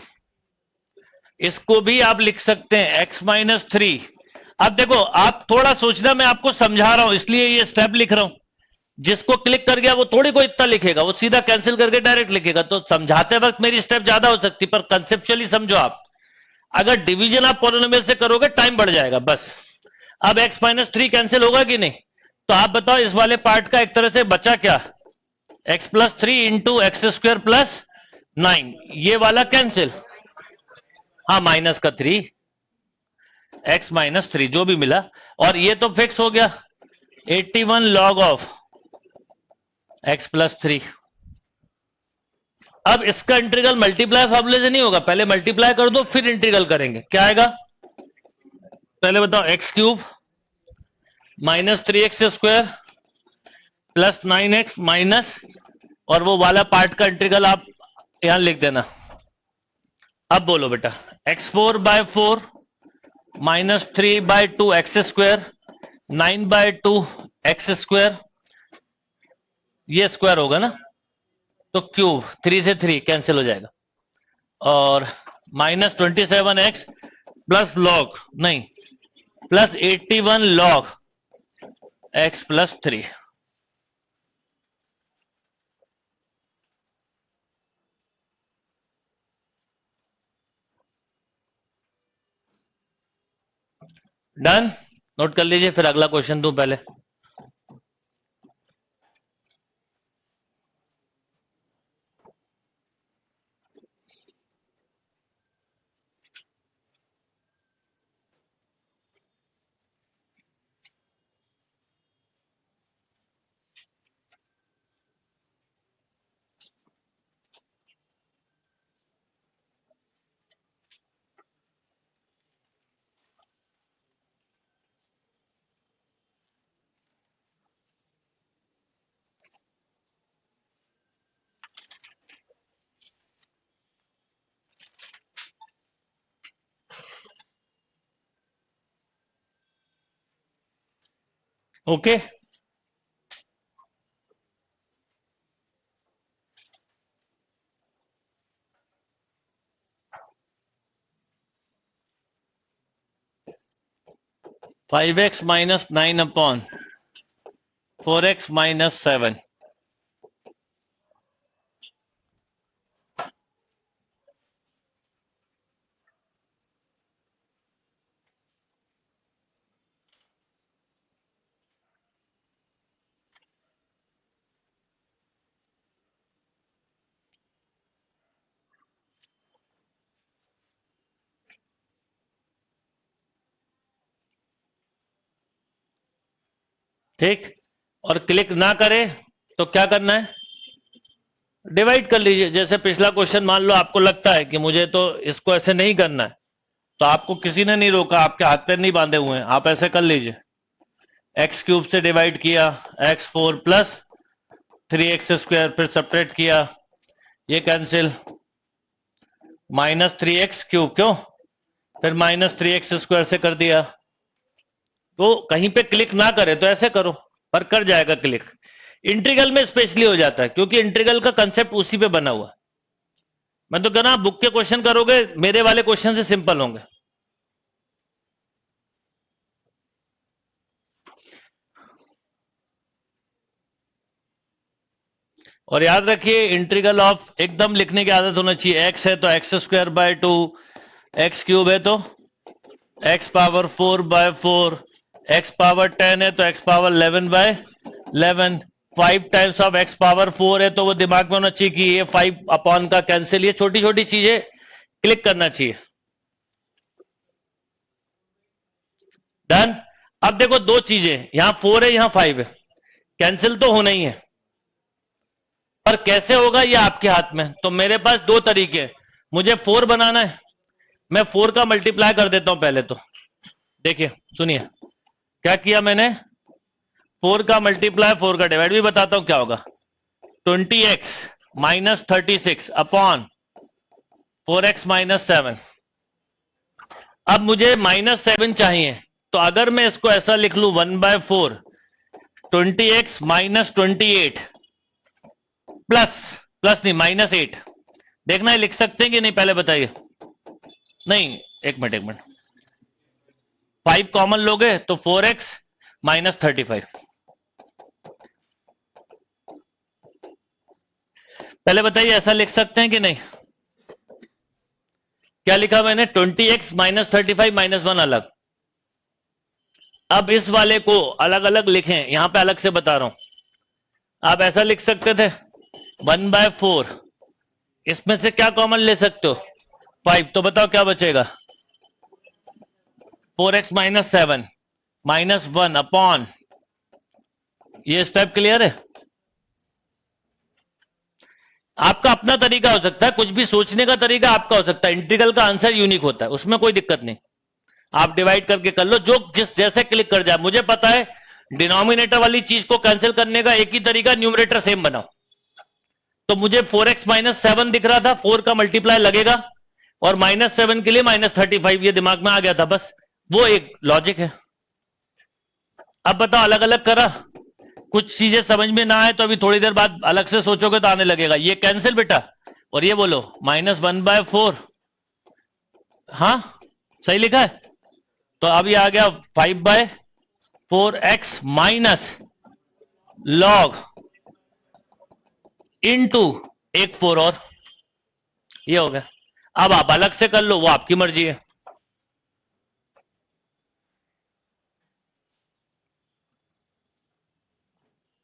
इसको भी आप लिख सकते हैं एक्स माइनस थ्री। अब देखो, आप थोड़ा सोचना, मैं आपको समझा रहा हूं इसलिए ये स्टेप लिख रहा हूं। जिसको क्लिक कर गया वो थोड़ी कोई इतना लिखेगा, वो सीधा कैंसिल करके डायरेक्ट लिखेगा, तो समझाते वक्त मेरी स्टेप ज्यादा हो सकती, पर कंसेप्चुअली समझो आप। अगर डिवीजन आप पॉलिनोमियल से करोगे टाइम बढ़ जाएगा बस। अब एक्स माइनस थ्री कैंसिल होगा कि नहीं? तो आप बताओ इस वाले पार्ट का एक तरह से बचा क्या? X plus three into x square plus nine, ये वाला कैंसिल। हाँ, माइनस का थ्री, एक्स माइनस थ्री जो भी मिला, और ये तो फिक्स हो गया 81 log of x plus three. अब इसका इंटीग्रल मल्टीप्लाई फॉर्मूले से नहीं होगा, पहले मल्टीप्लाई कर दो फिर इंटीग्रल करेंगे। क्या आएगा पहले बताओ? X cube minus three x square plus nine x minus, और वो वाला पार्ट का इंटीग्रल आप यहां लिख देना। अब बोलो बेटा, x four by four minus three by two x square, nine by two x square, ये स्क्वायर होगा ना, तो क्यूब, थ्री से थ्री कैंसिल हो जाएगा, और minus twenty seven x plus log, नहीं, plus eighty one log x plus three. Done? Note कर लीजिए, फिर अगला क्वेश्चन दूं पहले। Okay, five x minus 9 upon 4x minus 7। ठीक, और क्लिक ना करे तो क्या करना है, डिवाइड कर लीजिए। जैसे पिछला क्वेश्चन, मान लो आपको लगता है कि मुझे तो इसको ऐसे नहीं करना है, तो आपको किसी ने नहीं रोका, आपके हाथ पैर नहीं बांधे हुए हैं, आप ऐसे कर लीजिए। एक्स क्यूब से डिवाइड किया, एक्स फोर प्लस 3x², फिर सब्ट्रैक्ट किया, ये कैंसिल, -3x³ क्यों, फिर -3x² से कर दिया। तो कहीं पे क्लिक ना करे तो ऐसे करो, पर कर जाएगा क्लिक। इंटीग्रल में स्पेशली हो जाता है, क्योंकि इंटीग्रल का कंसेप्ट उसी पे बना हुआ है। मैं तो कहना, बुक के क्वेश्चन करोगे, मेरे वाले क्वेश्चन से सिंपल होंगे। और याद रखिए, इंटीग्रल ऑफ एकदम लिखने की आदत होना चाहिए। एक्स है तो x²/2, एक्स क्यूब है तो x पावर 4/4, x पावर 10 है तो x power 11/11, 5 times of x power 4 है तो वो दिमाग में होना चाहिए कि ये 5 अपॉन का कैंसिल। ये छोटी छोटी चीजें क्लिक करना चाहिए। डन। अब देखो दो चीजें, यहां 4 है, यहां 5 है, कैंसिल तो होना ही है, पर कैसे होगा ये आपके हाथ में। तो मेरे पास दो तरीके हैं। मुझे 4 बनाना है, मैं 4 का मल्टीप्लाई कर देता हूं पहले। तो देखिए, सुनिए क्या किया मैंने, 4 का मल्टीप्लाई, 4 का डिवाइड भी बताता हूं क्या होगा। 20x minus 36 upon 4x minus 7। अब मुझे -7 चाहिए, तो अगर मैं इसको ऐसा लिख लूं 1/4, 20x माइनस 28 प्लस, प्लस नहीं -8, देखना है लिख सकते हैं कि नहीं, पहले बताइए। नहीं, एक मिनट, 5 कॉमन लोगे तो 4x माइनस 35। पहले बताइए, ऐसा लिख सकते हैं कि नहीं। क्या लिखा मैंने, 20x माइनस 35 -1 अलग। अब इस वाले को अलग अलग लिखें, यहां पे अलग से बता रहा हूं। आप ऐसा लिख सकते थे 1/4, इसमें से क्या कॉमन ले सकते हो, 5, तो बताओ क्या बचेगा, 4x माइनस 7 -1 अपॉन, ये स्टेप क्लियर है। आपका अपना तरीका हो सकता है, कुछ भी सोचने का तरीका आपका हो सकता है। इंटीग्रल का आंसर यूनिक होता है, उसमें कोई दिक्कत नहीं। आप डिवाइड करके कर लो, जो जिस जैसे क्लिक कर जाए। मुझे पता है डिनोमिनेटर वाली चीज को कैंसिल करने का एक ही तरीका, न्यूमरेटर सेम बनाओ। तो मुझे 4x माइनस 7 दिख रहा था, 4 का मल्टीप्लाई लगेगा, और -7 के लिए -35, ये दिमाग में आ गया था, बस वो एक लॉजिक है। अब बताओ, अलग अलग करा, कुछ चीजें समझ में ना आए तो अभी थोड़ी देर बाद अलग से सोचोगे तो आने लगेगा। ये कैंसिल बेटा, और ये बोलो -1/4, हाँ सही लिखा है। तो अब ये आ गया 5/4x माइनस लॉग इनटू एक 4 और, ये हो गया। अब आप अलग से कर लो, वो आपकी मर्जी है।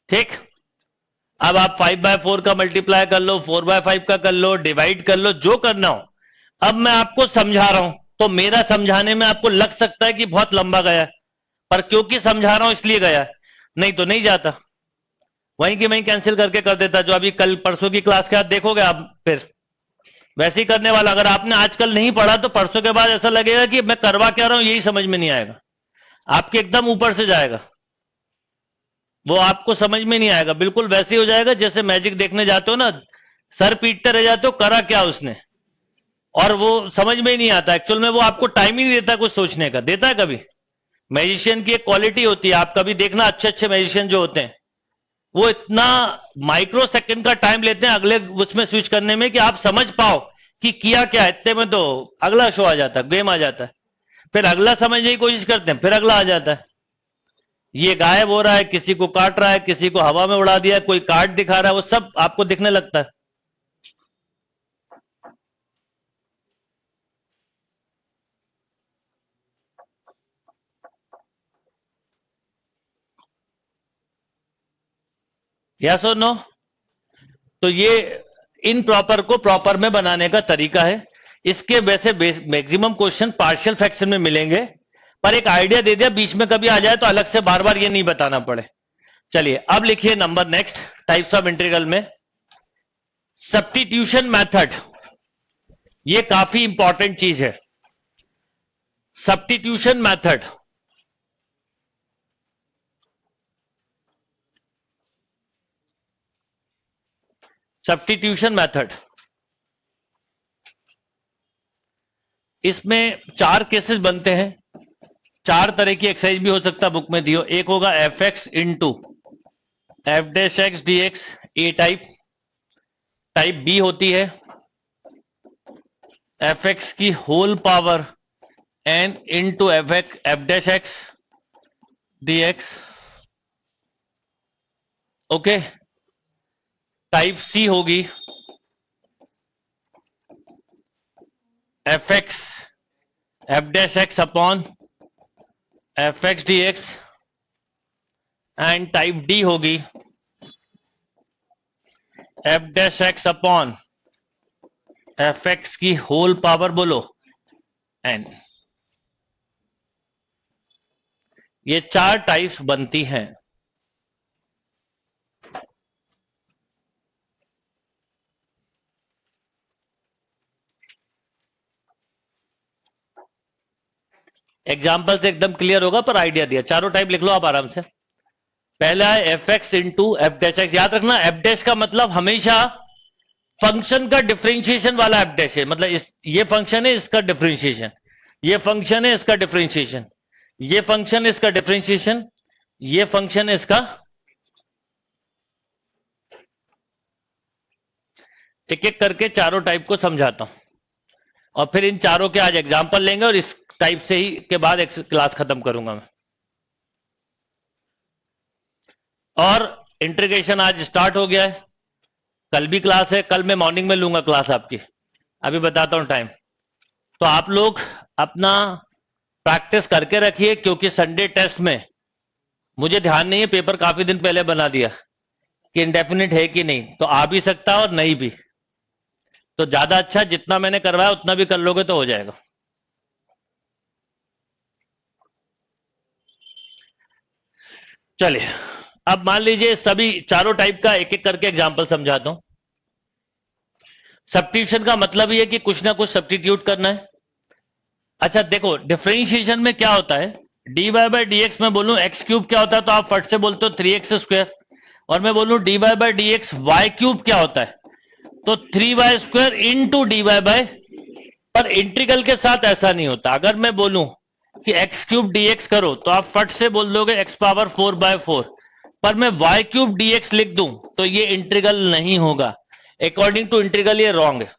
ठीक, अब आप 5/4 का मल्टीप्लाई कर लो, 4/5 का कर लो, डिवाइड कर लो, जो करना हो। अब मैं आपको समझा रहा हूं, तो मेरा समझाने में आपको लग सकता है कि बहुत लंबा गया है, पर क्योंकि समझा रहा हूं इसलिए गया है, नहीं तो नहीं जाता, वहीं की वहीं कैंसिल करके कर देता। जो अभी कल परसों की क्लास के बाद देखोगे आप, फिर वैसे ही करने वाला। अगर आपने आजकल नहीं पढ़ा तो परसों के बाद ऐसा लगेगा कि मैं करवा क्या रहा हूं, यही समझ में नहीं आएगा, आपके एकदम ऊपर से जाएगा, वो आपको समझ में नहीं आएगा। बिल्कुल वैसे ही हो जाएगा जैसे मैजिक देखने जाते हो ना, सर पीटते रह जाते हो, करा क्या उसने, और वो समझ में ही नहीं आता। एक्चुअल में वो आपको टाइम ही नहीं देता कुछ सोचने का, देता है कभी। मैजिशियन की एक क्वालिटी होती है, आप कभी देखना अच्छे अच्छे मैजिशियन जो होते हैं वो इतना माइक्रो सेकंड का टाइम लेते हैं अगले उसमें स्विच करने में कि आप समझ पाओ कि किया क्या, इतने में तो अगला शो आ जाता है, गेम आ जाता है, फिर अगला समझने की कोशिश करते हैं, फिर अगला आ जाता है। ये गायब हो रहा है, किसी को काट रहा है, किसी को हवा में उड़ा दिया, कोई कार्ड दिखा रहा है, वो सब आपको दिखने लगता है। यस और नो? तो ये इन प्रॉपर को प्रॉपर में बनाने का तरीका है। इसके वैसे मैक्सिमम क्वेश्चन पार्शियल फ्रैक्शन में मिलेंगे, पर एक आइडिया दे दिया, बीच में कभी आ जाए तो अलग से बार बार ये नहीं बताना पड़े। चलिए अब लिखिए number next types of integral में सब्स्टिट्यूशन मेथड। ये काफी इंपॉर्टेंट चीज है, सब्स्टिट्यूशन मेथड। सब्स्टिट्यूशन मेथड, इसमें 4 केसेस बनते हैं, 4 तरह की एक्सरसाइज भी हो सकता है, बुक में दियो। एक होगा f x into f dash x d x, a type. Type b होती है एफ एक्स की whole power n into f dash x d x. Okay. Type c होगी f x f dash x upon f x d x. And type d होगी f dash x upon f x की होल पावर, बोलो, एन। ये 4 टाइप्स बनती हैं। एग्जाम्पल से एकदम क्लियर होगा, पर आइडिया दिया। चारों टाइप लिख लो आप आराम से। पहला है f x into f dash x. याद रखना एफ डैश का मतलब हमेशा फंक्शन का डिफरेंशिएशन वाला एफ डैश है, मतलब ये फंक्शन है इसका डिफरेंशिएशन, ये फंक्शन है इसका डिफरेंशिएशन, ये फंक्शन है इसका डिफरेंशिएशन, ये फंक्शन है इसका। एक एक करके चारों टाइप को समझाता हूं और फिर इन चारों के आज एग्जाम्पल लेंगे और इस टाइप से ही के बाद एक क्लास खत्म करूंगा मैं। और इंटीग्रेशन आज स्टार्ट हो गया है, कल भी क्लास है, कल मैं मॉर्निंग में लूंगा क्लास आपकी, अभी बताता हूं टाइम। तो आप लोग अपना प्रैक्टिस करके रखिए, क्योंकि संडे टेस्ट में मुझे ध्यान नहीं है, पेपर काफी दिन पहले बना दिया कि इंडेफिनिट है कि नहीं, तो आ भी सकता है और नहीं भी। तो ज्यादा अच्छा जितना मैंने करवाया उतना भी कर लोगे तो हो जाएगा। चलिए अब मान लीजिए सभी चारों टाइप का एक एक करके एग्जांपल समझाता हूं। सब्स्टिट्यूशन का मतलब ही है कि कुछ ना कुछ सब्स्टिट्यूट करना है। अच्छा देखो, डिफरेंशिएशन में क्या होता है, d y by D x में बोलूं एक्स क्यूब क्या होता है तो आप फट से बोलते हो 3x स्क्वायर, और मैं बोलूं d y by D x y cube क्या होता है तो 3y square into d y by. पर इंटीग्रल के साथ ऐसा नहीं होता। अगर मैं बोलूं कि एक्स क्यूब डी एक्स करो तो आप फट से बोल दोगे एक्स पावर 4/4, पर मैं वाई क्यूब डी एक्स लिख दूं तो ये इंटीग्रल नहीं होगा। अकॉर्डिंग टू इंटीग्रल ये रॉन्ग है।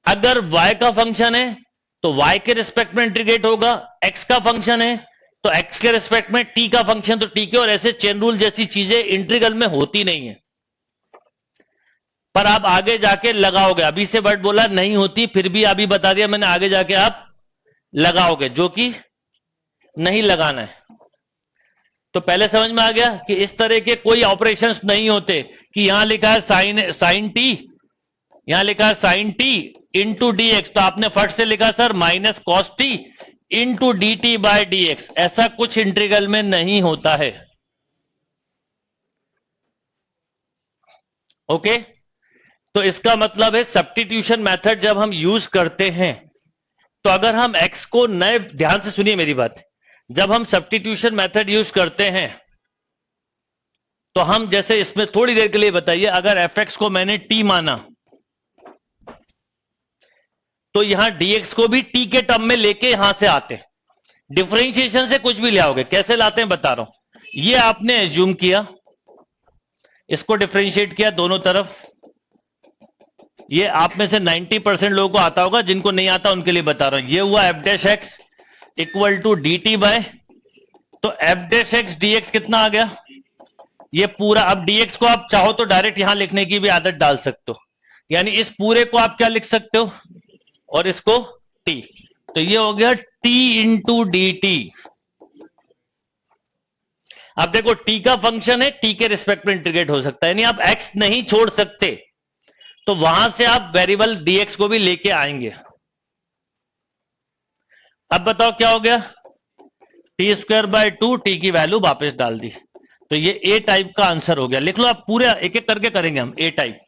अगर y का फंक्शन है तो y के रिस्पेक्ट में इंटीग्रेट होगा, x का फंक्शन है तो x के रिस्पेक्ट में, t का फंक्शन तो t के, और ऐसे चेन रूल जैसी चीजें इंटीग्रल में होती नहीं है। पर आप आगे जाके लगाओगे, अभी से वर्ड बोला नहीं होती, फिर भी अभी बता दिया मैंने, आगे जाके आप लगाओगे, जो कि नहीं लगाना है। तो पहले समझ में आ गया कि इस तरह के कोई ऑपरेशंस नहीं होते कि यहां लिखा है साइन टी, यहां लिखा है sine T into d x, तो आपने फट से लिखा sir minus cos T into d T by d x. ऐसा कुछ इंटीग्रल में नहीं होता है। ओके, तो इसका मतलब है सब्स्टिट्यूशन मेथड जब हम यूज करते हैं तो अगर हम x को नए, ध्यान से सुनिए मेरी बात, जब हम सब्स्टिट्यूशन मेथड यूज करते हैं तो हम, जैसे इसमें थोड़ी देर के लिए बताइए, अगर fx को मैंने t माना तो यहां dx को भी t के टर्म में लेके यहां से आते हैं। डिफरेंशिएशन से कुछ भी ले आओगे, कैसे लाते हैं बता रहा हूं। ये आपने एज्यूम किया, इसको डिफरेंशिएट किया दोनों तरफ। ये आप में से 90% लोगों को आता होगा, जिनको नहीं आता उनके लिए बता रहा हूं। ये हुआ f dash x equal to d T by, तो f dash x d x कितना आ गया, ये पूरा। अब dx को आप चाहो तो डायरेक्ट यहां लिखने की भी आदत डाल सकते हो, यानी इस पूरे को आप क्या लिख सकते हो, और इसको t, तो ये हो गया t इंटू डी टी। अब देखो t का फंक्शन है, t के रिस्पेक्ट में इंटीग्रेट हो सकता है, यानी आप x नहीं छोड़ सकते, तो वहां से आप वेरिएबल dx को भी लेके आएंगे। अब बताओ क्या हो गया, टी स्क्वायर बाय 2, टी की वैल्यू वापस डाल दी, तो ये ए टाइप का आंसर हो गया। लिख लो आप, पूरे एक एक करके करेंगे हम। ए टाइप,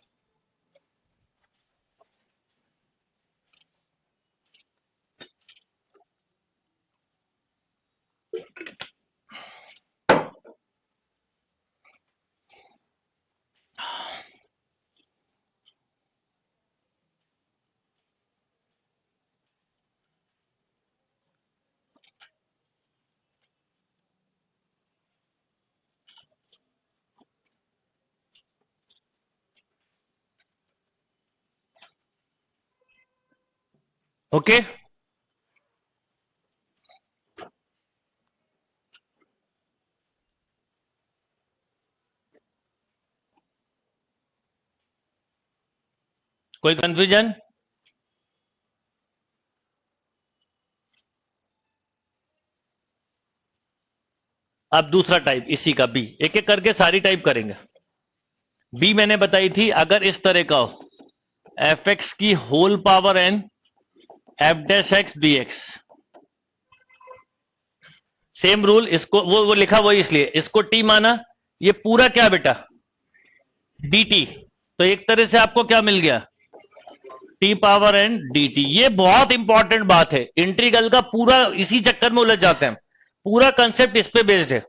ओके। कोई कंफ्यूजन? अब दूसरा टाइप इसी का, बी, एक एक करके सारी टाइप करेंगे। बी मैंने बताई थी, अगर इस तरह का हो, एफ एक्स की whole power n f dash x d x, same rule, इसको वो लिखा वही, इसलिए इसको टी माना, ये पूरा क्या बेटा डी टी, तो एक तरह से आपको क्या मिल गया, T power n d T. ये बहुत इंपॉर्टेंट बात है, इंटीग्रल का पूरा इसी चक्कर में उलझ जाते हैं, पूरा कंसेप्ट इस पे बेस्ड है।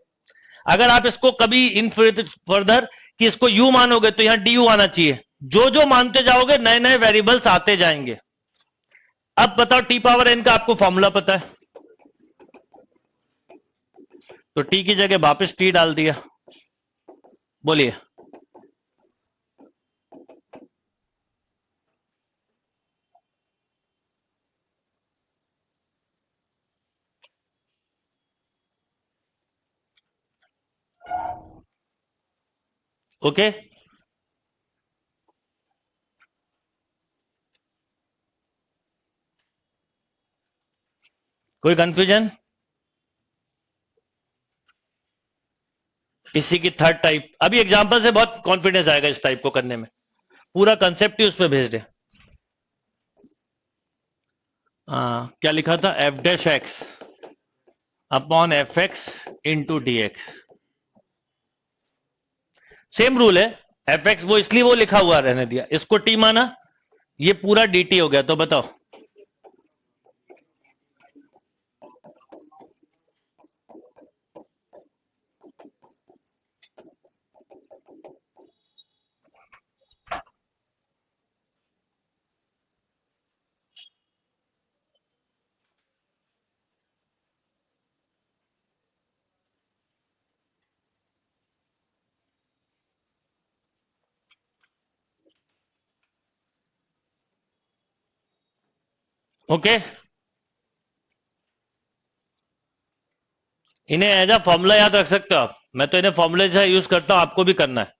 अगर आप इसको कभी इन फर्दर कि इसको यू मानोगे तो यहां डी यू आना चाहिए, जो जो मानते जाओगे नए नए वेरिएबल्स आते जाएंगे। अब बताओ टी पावर एन का आपको फॉर्मूला पता है, तो टी की जगह वापस टी डाल दिया। बोलिए, ओके। कोई कंफ्यूजन? इसी की थर्ड टाइप, अभी एग्जांपल से बहुत कॉन्फिडेंस आएगा इस टाइप को करने में, पूरा कंसेप्ट ही उस पर बेस्ड है। क्या लिखा था, F dash x upon f x into d x, same rule है। एफ एक्स वो इसलिए वो लिखा हुआ रहने दिया, इसको टी माना, ये पूरा डी टी हो गया। तो बताओ, ओके। इन्हें एज अ फॉर्मूला याद रख सकते हो आप, मैं तो इन्हें फॉर्मूले से यूज करता हूं, आपको भी करना है,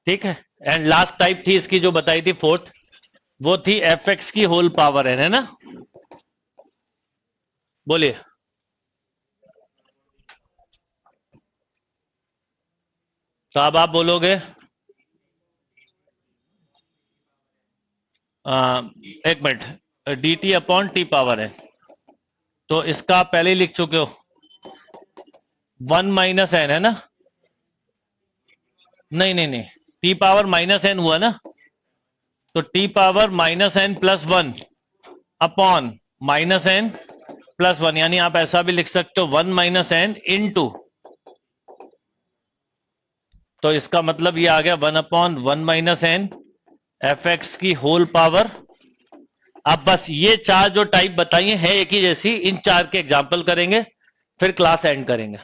ठीक है। एंड लास्ट टाइप थी इसकी जो बताई थी फोर्थ, वो थी एफ एक्स की होल पावर है ना। बोलिए, तो अब आप बोलोगे एक minute, D T upon T power है, तो इसका आप पहले ही लिख चुके हो, 1 - n है ना, नहीं नहीं नहीं, टी पावर -n हुआ ना, तो T power -n+1 upon -n+1, यानी आप ऐसा भी लिख सकते हो 1 - n इंटू, तो इसका मतलब ये आ गया 1/(1 - n) एफ एक्स की होल पावर अब बस ये चार जो टाइप बताइए हैं एक ही जैसी, इन चार के एग्जाम्पल करेंगे, फिर क्लास एंड करेंगे।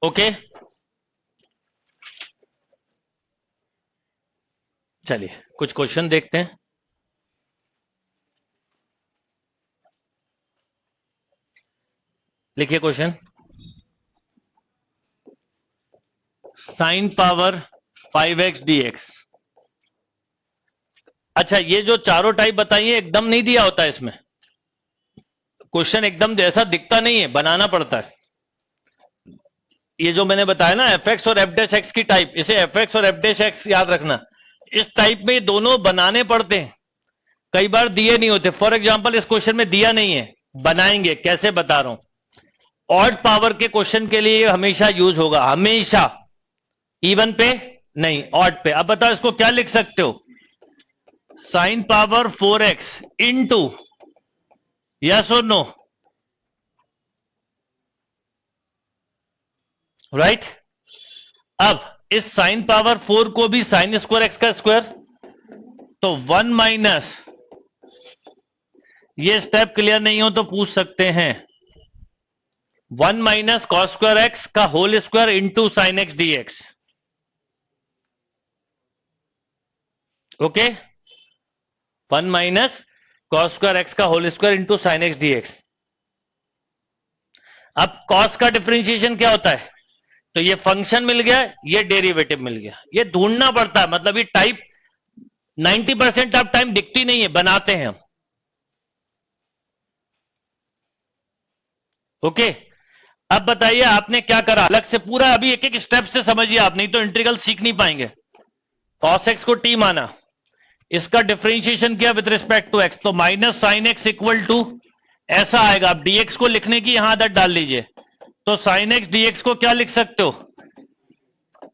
ओके, चलिए कुछ क्वेश्चन देखते हैं। लिखिए question. Sine power 5x dx। अच्छा, ये जो चारों टाइप बताइए एकदम नहीं दिया होता है इसमें, क्वेश्चन एकदम जैसा दिखता नहीं है, बनाना पड़ता है। ये जो मैंने बताया ना एफ एक्स और एफ डैश एक्स की टाइप, इसे एफ एक्स और एफ डैश एक्स याद रखना। इस टाइप में ये दोनों बनाने पड़ते हैं, कई बार दिए नहीं होते। फॉर एग्जाम्पल इस क्वेश्चन में दिया नहीं है, बनाएंगे, कैसे बता रहा हूं। ऑड पावर के क्वेश्चन के लिए हमेशा यूज होगा, हमेशा, इवन पे नहीं, ऑड पे। अब बताओ इसको क्या लिख सकते हो, sine power 4x into, yes और नो, राइट। अब इस साइन पावर 4 को भी साइन स्क्वायर एक्स का स्क्वायर, तो 1 माइनस, ये स्टेप क्लियर नहीं हो तो पूछ सकते हैं, 1 माइनस कॉस स्क्वायर एक्स का whole square into sine x d x. Okay, 1 minus cos square x का whole square into sine x d x. अब कॉस का डिफरेंशिएशन क्या होता है, तो ये फंक्शन मिल गया, ये डेरिवेटिव मिल गया, ये ढूंढना पड़ता है। मतलब ये टाइप 90% ऑफ टाइम दिखती नहीं है, बनाते हैं हम। ओके, अब बताइए आपने क्या करा, अलग से पूरा अभी एक एक स्टेप से समझिए आप, नहीं तो इंटीग्रल सीख नहीं पाएंगे। कॉस एक्स को टी माना, इसका डिफरेंशिएशन किया विद रिस्पेक्ट टू एक्स, तो minus sine x equal to ऐसा आएगा। अब डीएक्स को लिखने की यहां आदत डाल लीजिए, तो साइन एक्स डीएक्स को क्या लिख सकते हो,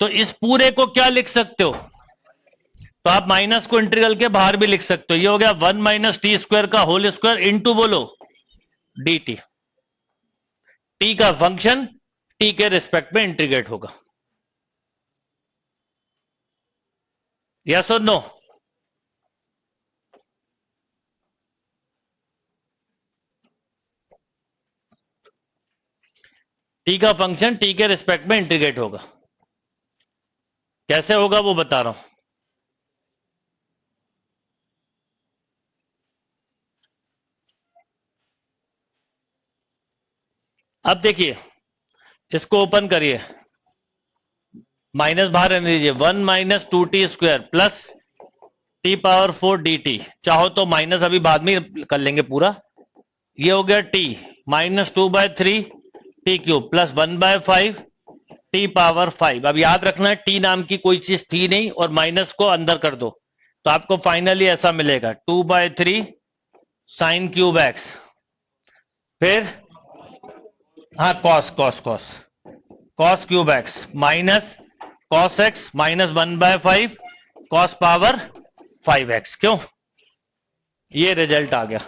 तो इस पूरे को क्या लिख सकते हो, तो आप माइनस को इंटीग्रल के बाहर भी लिख सकते हो। ये हो गया 1 माइनस टी स्क्वायर का होल स्क्वायर इंटू बोलो डी टी। टी का फंक्शन टी के रिस्पेक्ट में इंटीग्रेट होगा, यस और नो। टी का फंक्शन टी के रिस्पेक्ट में इंटीग्रेट होगा, कैसे होगा वो बता रहा हूं। अब देखिए, इसको ओपन करिए, माइनस बाहर रहने दीजिए, 1 minus 2t square plus T power 4 D T. चाहो तो माइनस अभी बाद में कर लेंगे पूरा। ये हो गया T minus 2/3 T cube plus 1/5 T power 5। अब याद रखना है टी नाम की कोई चीज थी नहीं, और माइनस को अंदर कर दो तो आपको फाइनली ऐसा मिलेगा 2/3 साइन क्यूब एक्स, फिर हाँ cos cos cos cos cube x minus cos x minus 1/5 cos power 5x। क्यों, ये रिजल्ट आ गया।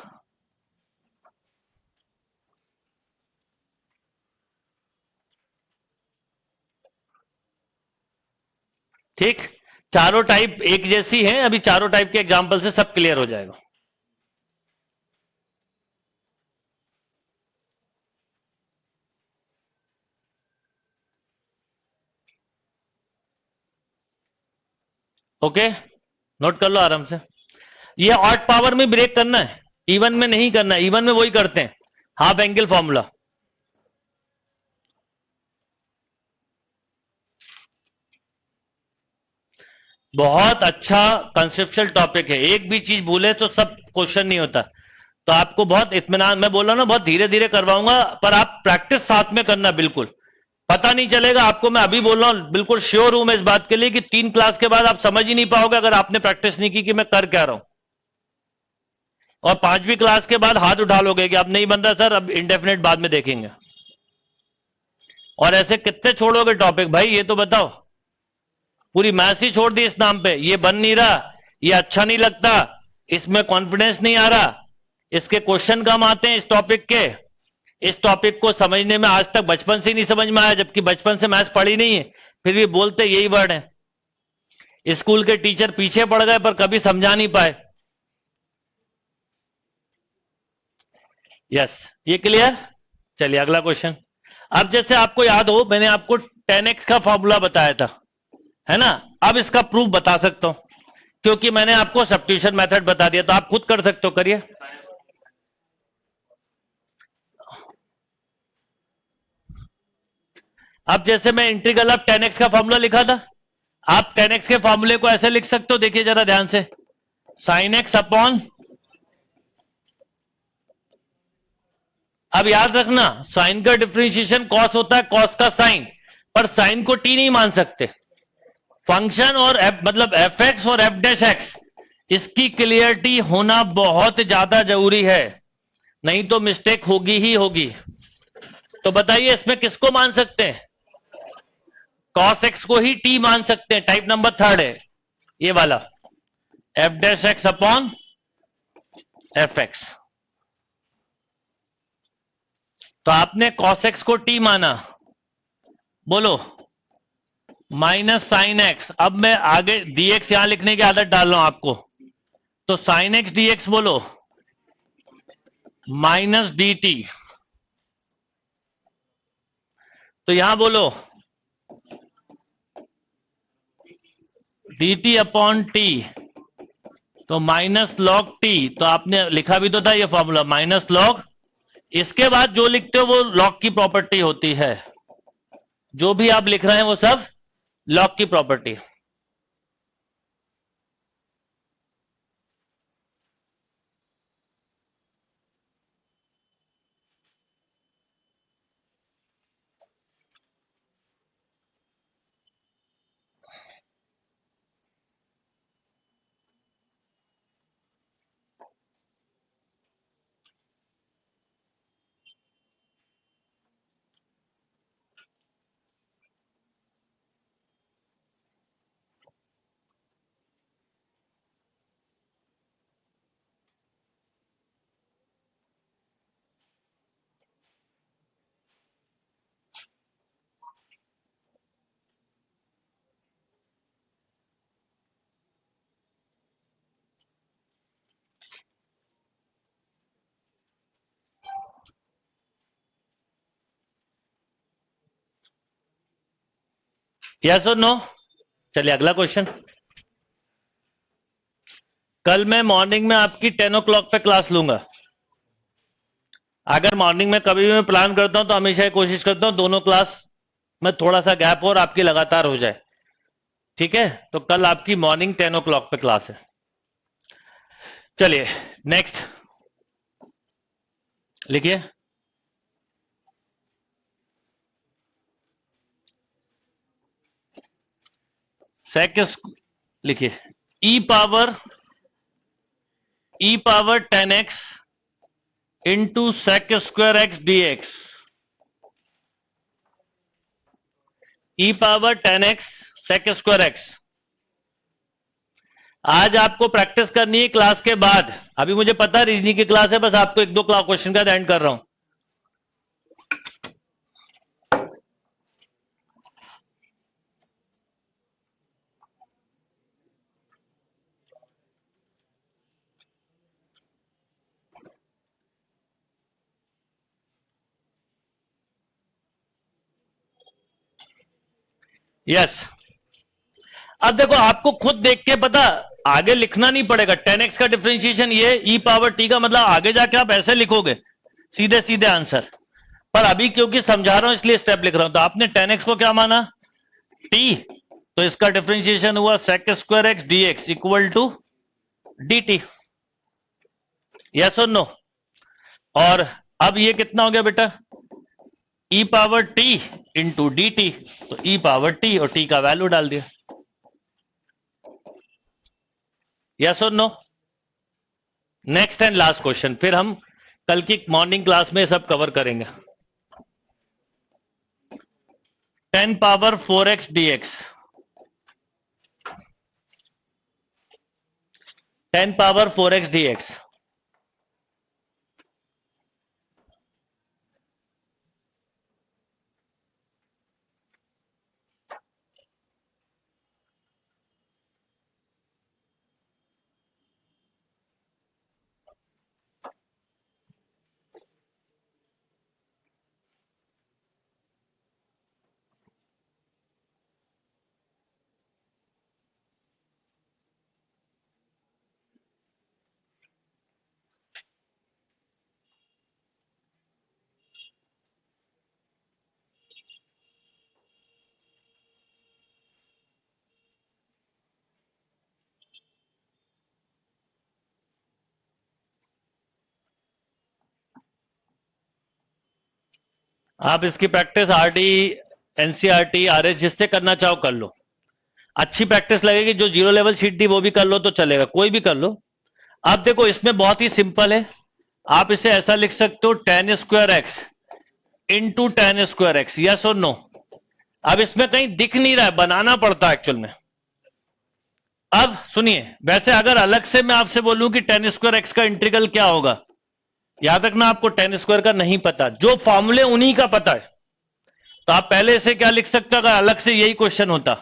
ठीक, चारों टाइप एक जैसी हैं, अभी चारों टाइप के एग्जांपल से सब क्लियर हो जाएगा। ओके, नोट कर लो आराम से। ये ऑड पावर में ब्रेक करना है, इवन में नहीं करना है। इवन में वही करते हैं, हाफ एंगल फॉर्मूला। बहुत अच्छा कंसेप्चुअल टॉपिक है, एक भी चीज भूले तो सब क्वेश्चन नहीं होता। तो आपको बहुत इत्मीनान, मैं बोल रहा हूं ना, बहुत धीरे धीरे करवाऊंगा, पर आप प्रैक्टिस साथ में करना, बिल्कुल पता नहीं चलेगा आपको। मैं अभी बोल रहा हूं, बिल्कुल श्योर हूं मैं इस बात के लिए कि 3 क्लास के बाद आप समझ ही नहीं पाओगे अगर आपने प्रैक्टिस नहीं की कि मैं कर क्या रहा हूं। और 5वीं क्लास के बाद हाथ उठा लोगे कि अब नहीं बन रहा सर, अब इंडेफिनेट बाद में देखेंगे। और ऐसे कितने छोड़ोगे टॉपिक भाई, ये तो बताओ। पूरी मैथ्स ही छोड़ दी इस नाम पे, ये बन नहीं रहा, ये अच्छा नहीं लगता, इसमें कॉन्फिडेंस नहीं आ रहा, इसके क्वेश्चन कम आते हैं इस टॉपिक के, इस टॉपिक को समझने में आज तक बचपन से नहीं समझ में आया, जबकि बचपन से मैथ्स पढ़ी नहीं है, फिर भी बोलते यही वर्ड है। स्कूल के टीचर पीछे पड़ गए पर कभी समझा नहीं पाए। यस, ये क्लियर। चलिए अगला क्वेश्चन। अब जैसे आपको याद हो, मैंने आपको 10x का फॉर्मूला बताया था, है ना। अब इसका प्रूफ बता सकता हूं क्योंकि मैंने आपको सब्स्टिट्यूशन मेथड बता दिया, तो आप खुद कर सकते हो, करिए। अब जैसे मैं इंटीग्रल ऑफ 10x का फॉर्मूला लिखा था, आप 10x के फॉर्मूले को ऐसे लिख सकते हो, देखिए जरा ध्यान से, साइन एक्स अपॉन, अब याद रखना साइन का डिफरेंशिएशन कॉस होता है, कॉस का साइन, पर साइन को टी नहीं मान सकते। फंक्शन और मतलब एफ एक्स और एफ डैश एक्स, इसकी क्लियरिटी होना बहुत ज्यादा जरूरी है, नहीं तो मिस्टेक होगी ही होगी। तो बताइए इसमें किसको मान सकते हैं, कॉस एक्स को ही टी मान सकते हैं। टाइप नंबर 3 है ये वाला, F dash x upon f x. तो आपने कॉस एक्स को टी माना, बोलो माइनस साइन एक्स। अब मैं आगे डीएक्स यहां लिखने की आदत डाल रहा हूं आपको, तो साइन एक्स डीएक्स बोलो माइनस डी टी, तो यहां बोलो डी टी अपॉन टी, तो माइनस लॉग टी, तो आपने लिखा भी तो था ये फॉर्मूला माइनस लॉग, इसके बाद जो लिखते हो वो लॉग की प्रॉपर्टी होती है, जो भी आप लिख रहे हैं वो सब लॉग की प्रॉपर्टी। यस और नो। चलिए अगला क्वेश्चन। कल मैं मॉर्निंग में आपकी 10 o'clock पे क्लास लूंगा। अगर मॉर्निंग में कभी भी मैं प्लान करता हूं तो हमेशा ये कोशिश करता हूं दोनों क्लास में थोड़ा सा गैप और आपकी लगातार हो जाए, ठीक है। तो कल आपकी मॉर्निंग 10 o'clock पे क्लास है। चलिए नेक्स्ट लिखिए, सेक लिखिए, e power 10x into sec square x d x, e power 10x sec square x. आज आपको प्रैक्टिस करनी है क्लास के बाद, अभी मुझे पता है रीजनिंग की क्लास है, बस आपको 1-2 क्वेश्चन का एंड कर रहा हूं। यस, अब देखो आपको खुद देख के पता, आगे लिखना नहीं पड़ेगा। 10x का डिफरेंशिएशन ये, ई पावर टी का मतलब आगे जाके आप ऐसे लिखोगे सीधे सीधे आंसर, पर अभी क्योंकि समझा रहा हूं इसलिए स्टेप लिख रहा हूं। तो आपने 10x को क्या माना, टी, तो इसका डिफरेंशिएशन हुआ sec square x d x equal to d t. Yes और नो। और अब ये कितना हो गया बेटा, e power t into d t, तो ई पावर टी और टी का वैल्यू डाल दिया। यस और no. Next and last question, फिर हम कल की मॉर्निंग क्लास में सब कवर करेंगे। 10 power 4x dx, 10 power 4x dx। आप इसकी प्रैक्टिस आरटी, एनसीईआरटी, आरएस जिससे करना चाहो कर लो। अच्छी प्रैक्टिस लगेगी। जो जीरो लेवल शीट दी वो भी कर लो तो चलेगा, कोई भी कर लो। अब देखो इसमें बहुत ही सिंपल है। आप इसे ऐसा लिख सकते हो 10 square x into 10 square x, yes और नो। अब इसमें कहीं दिख नहीं रहा है, बनाना पड़ता है एक्चुअल में। अब सुनिए, वैसे अगर अलग से मैं आपसे बोलूं कि 10 स्क्वायर एक्स का इंटीग्रल क्या होगा, याद रखना आपको 10 स्क्वायर का नहीं पता, जो फॉर्मूले उन्हीं का पता है। तो आप पहले इसे क्या लिख सकते, अगर अलग से यही क्वेश्चन होता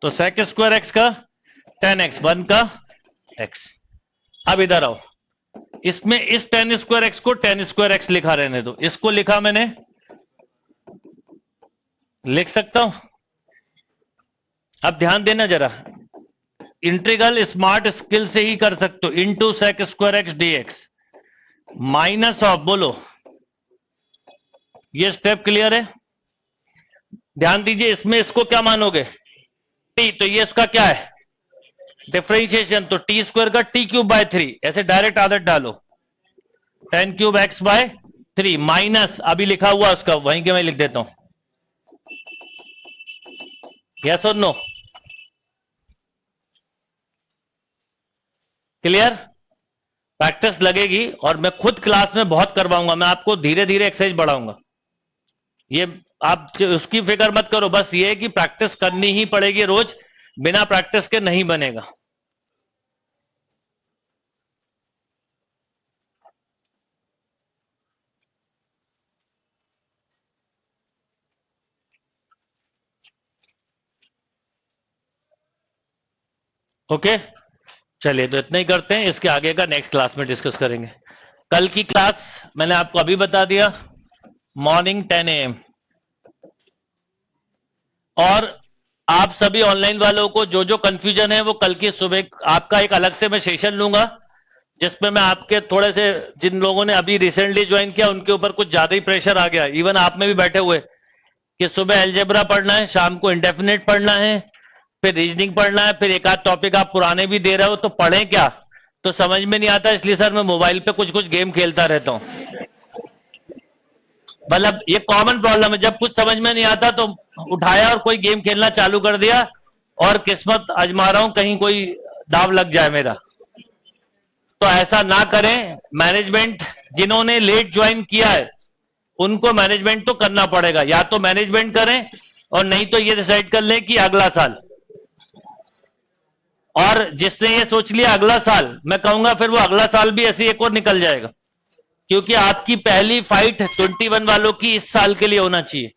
तो सेक स्क्वायर एक्स का 10x, 1 का x। अब इधर आओ, इसमें इस 10 स्क्वायर एक्स को 10 स्क्वायर एक्स लिखा रहने दो। इसको लिखा मैंने, लिख सकता हूं। अब ध्यान देना जरा, इंटीग्रल स्मार्ट स्किल से ही कर सकते हो। Into sec square x dx minus of, बोलो ये स्टेप क्लियर है। ध्यान दीजिए, इसमें इसको क्या मानोगे, टी, तो ये इसका क्या है, डिफरेंशिएशन। तो टी स्क्वायर का टी क्यूब बाय 3, ऐसे डायरेक्ट आदत डालो, 10 क्यूब एक्स बाय 3 माइनस, अभी लिखा हुआ उसका वहीं के मैं लिख देता हूं, यस और नो, क्लियर। प्रैक्टिस लगेगी और मैं खुद क्लास में बहुत करवाऊंगा। मैं आपको धीरे धीरे एक्सरसाइज बढ़ाऊंगा, ये आप उसकी फिक्र मत करो। बस ये है कि प्रैक्टिस करनी ही पड़ेगी रोज, बिना प्रैक्टिस के नहीं बनेगा। ओके, चलिए तो इतना ही करते हैं। इसके आगे का नेक्स्ट क्लास में डिस्कस करेंगे। कल की क्लास मैंने आपको अभी बता दिया, मॉर्निंग 10 AM। और आप सभी ऑनलाइन वालों को जो जो कंफ्यूजन है वो कल की सुबह आपका एक अलग से मैं सेशन लूंगा, जिसमें मैं आपके थोड़े से, जिन लोगों ने अभी रिसेंटली ज्वाइन किया उनके ऊपर कुछ ज्यादा ही प्रेशर आ गया, इवन आप में भी बैठे हुए, कि सुबह एल्जेब्रा पढ़ना है, शाम को इंडेफिनेट पढ़ना है, फिर रीजनिंग पढ़ना है, फिर एक आध टॉपिक आप पुराने भी दे रहे हो, तो पढ़ें क्या, तो समझ में नहीं आता। इसलिए सर मैं मोबाइल पे कुछ कुछ गेम खेलता रहता हूं। मतलब ये कॉमन प्रॉब्लम है, जब कुछ समझ में नहीं आता तो उठाया और कोई गेम खेलना चालू कर दिया, और किस्मत आजमा रहा हूं कहीं कोई दाव लग जाए मेरा। तो ऐसा ना करें। मैनेजमेंट जिन्होंने लेट ज्वाइन किया है उनको मैनेजमेंट तो करना पड़ेगा, या तो मैनेजमेंट करें और नहीं तो ये डिसाइड कर लें कि अगला साल। और जिसने ये सोच लिया अगला साल, मैं कहूंगा फिर वो अगला साल भी ऐसे एक और निकल जाएगा, क्योंकि आपकी पहली फाइट 21 वालों की इस साल के लिए होना चाहिए।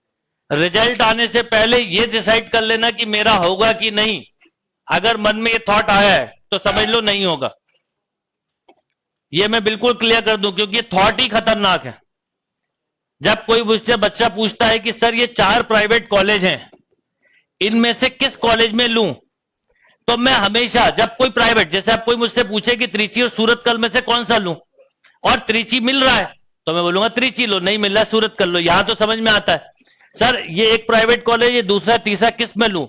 रिजल्ट आने से पहले ये डिसाइड कर लेना कि मेरा होगा कि नहीं। अगर मन में ये थॉट आया है तो समझ लो नहीं होगा। ये मैं बिल्कुल क्लियर कर दूं, क्योंकि ये थॉट ही खतरनाक है। जब कोई मुझसे बच्चा पूछता है कि सर ये 4 प्राइवेट कॉलेज हैं, इनमें से किस कॉलेज में लूं, तो मैं हमेशा, जब कोई प्राइवेट, जैसे आप कोई मुझसे पूछे कि त्रिची और सूरतकल में से कौन सा लूं, और त्रिची मिल रहा है तो मैं बोलूंगा त्रिची लो, नहीं मिल रहा सूरत कर लो। यहां तो समझ में आता है, सर ये एक प्राइवेट कॉलेज, ये दूसरा तीसरा किस में लूं।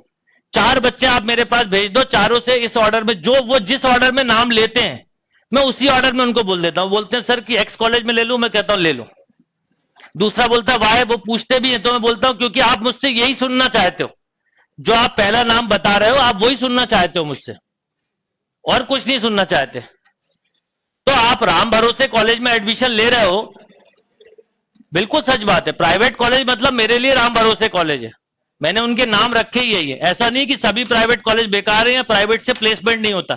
4 बच्चे आप मेरे पास भेज दो, चारों से इस ऑर्डर में, जो वो जिस ऑर्डर में नाम लेते हैं मैं उसी ऑर्डर में उनको बोल देता हूं। बोलते हैं सर कि एक्स कॉलेज में ले लूं, मैं कहता हूं ले लो। दूसरा बोलता है वाई, वो पूछते भी हैं तो मैं बोलता हूं क्योंकि आप मुझसे यही सुनना चाहते हो, जो आप पहला नाम बता रहे हो आप वही सुनना चाहते हो मुझसे। और कुछ नहीं सुनना चाहते। तो आप राम भरोसे कॉलेज में एडमिशन ले रहे हो, बिल्कुल सच बात है। प्राइवेट कॉलेज मतलब मेरे लिए राम भरोसे कॉलेज है, मैंने उनके नाम रखे ही यही है। ऐसा नहीं कि सभी प्राइवेट कॉलेज बेकार है या प्राइवेट से प्लेसमेंट नहीं होता,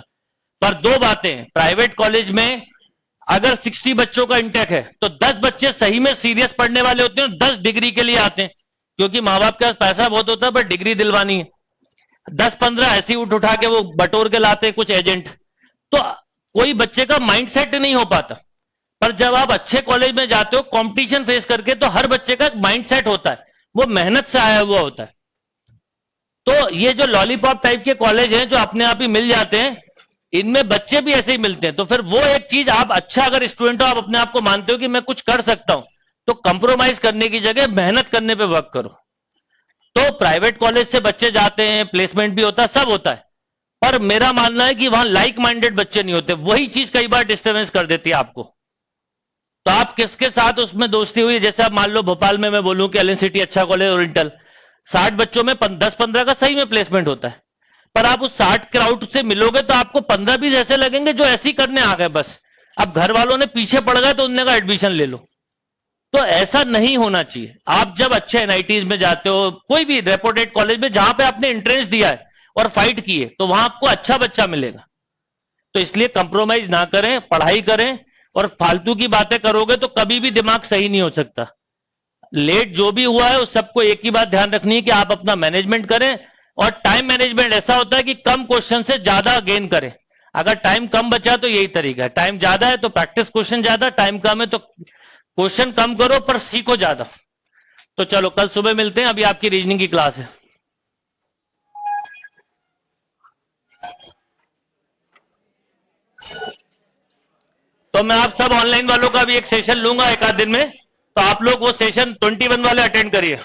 पर दो बातें हैं। प्राइवेट कॉलेज में अगर 60 बच्चों का इंटेक है तो 10 बच्चे सही में सीरियस पढ़ने वाले होते हैं, 10 डिग्री के लिए आते हैं, क्योंकि माँ बाप के पास पैसा बहुत होता है पर डिग्री दिलवानी है। 10-15 ऐसी उठा के वो बटोर के लाते हैं कुछ एजेंट। तो कोई बच्चे का माइंड सेट नहीं हो पाता। पर जब आप अच्छे कॉलेज में जाते हो कंपटीशन फेस करके, तो हर बच्चे का माइंड सेट होता है, वो मेहनत से आया हुआ होता है। तो ये जो लॉलीपॉप टाइप के कॉलेज हैं जो अपने आप ही मिल जाते हैं, इनमें बच्चे भी ऐसे ही मिलते हैं। तो फिर वो एक चीज, आप अच्छा अगर स्टूडेंट हो, आप अपने आप को मानते हो कि मैं कुछ कर सकता हूं, तो कंप्रोमाइज करने की जगह मेहनत करने पे वर्क करो। तो प्राइवेट कॉलेज से बच्चे जाते हैं, प्लेसमेंट भी होता है, सब होता है, पर मेरा मानना है कि वहां लाइक माइंडेड बच्चे नहीं होते। वही चीज कई बार डिस्टर्बेंस कर देती है आपको। तो आप किसके साथ उसमें दोस्ती हुई, जैसे आप मान लो भोपाल में मैं बोलूं कि एलन सिटी अच्छा कॉलेज, ओरिएंटल, 60 बच्चों में 10-15 का सही में प्लेसमेंट होता है, पर आप उस 60 क्राउड से मिलोगे तो आपको 15-20 ऐसे लगेंगे जो ऐसे ही करने आ गए बस। अब घर वालों ने पीछे पड़ गए तो उनने कहा एडमिशन ले लो। तो ऐसा नहीं होना चाहिए। आप जब अच्छे एनआईटीज में जाते हो, कोई भी रेपुटेड कॉलेज में जहां पे आपने एंट्रेंस दिया है और फाइट की है, तो वहां आपको अच्छा बच्चा मिलेगा। तो इसलिए कंप्रोमाइज ना करें, पढ़ाई करें, और फालतू की बातें करोगे तो कभी भी दिमाग सही नहीं हो सकता। लेट जो भी हुआ है उस सबको एक ही बात ध्यान रखनी है कि आप अपना मैनेजमेंट करें, और टाइम मैनेजमेंट ऐसा होता है कि कम क्वेश्चन से ज्यादा गेन करें। अगर टाइम कम बचा तो यही तरीका है, टाइम ज्यादा है तो प्रैक्टिस क्वेश्चन ज्यादा, टाइम कम है तो क्वेश्चन कम करो पर सीखो ज्यादा। तो चलो कल सुबह मिलते हैं, अभी आपकी रीजनिंग की क्लास है। तो मैं आप सब ऑनलाइन वालों का भी एक सेशन लूंगा एक आध दिन में, तो आप लोग वो सेशन 21 वाले अटेंड करिए।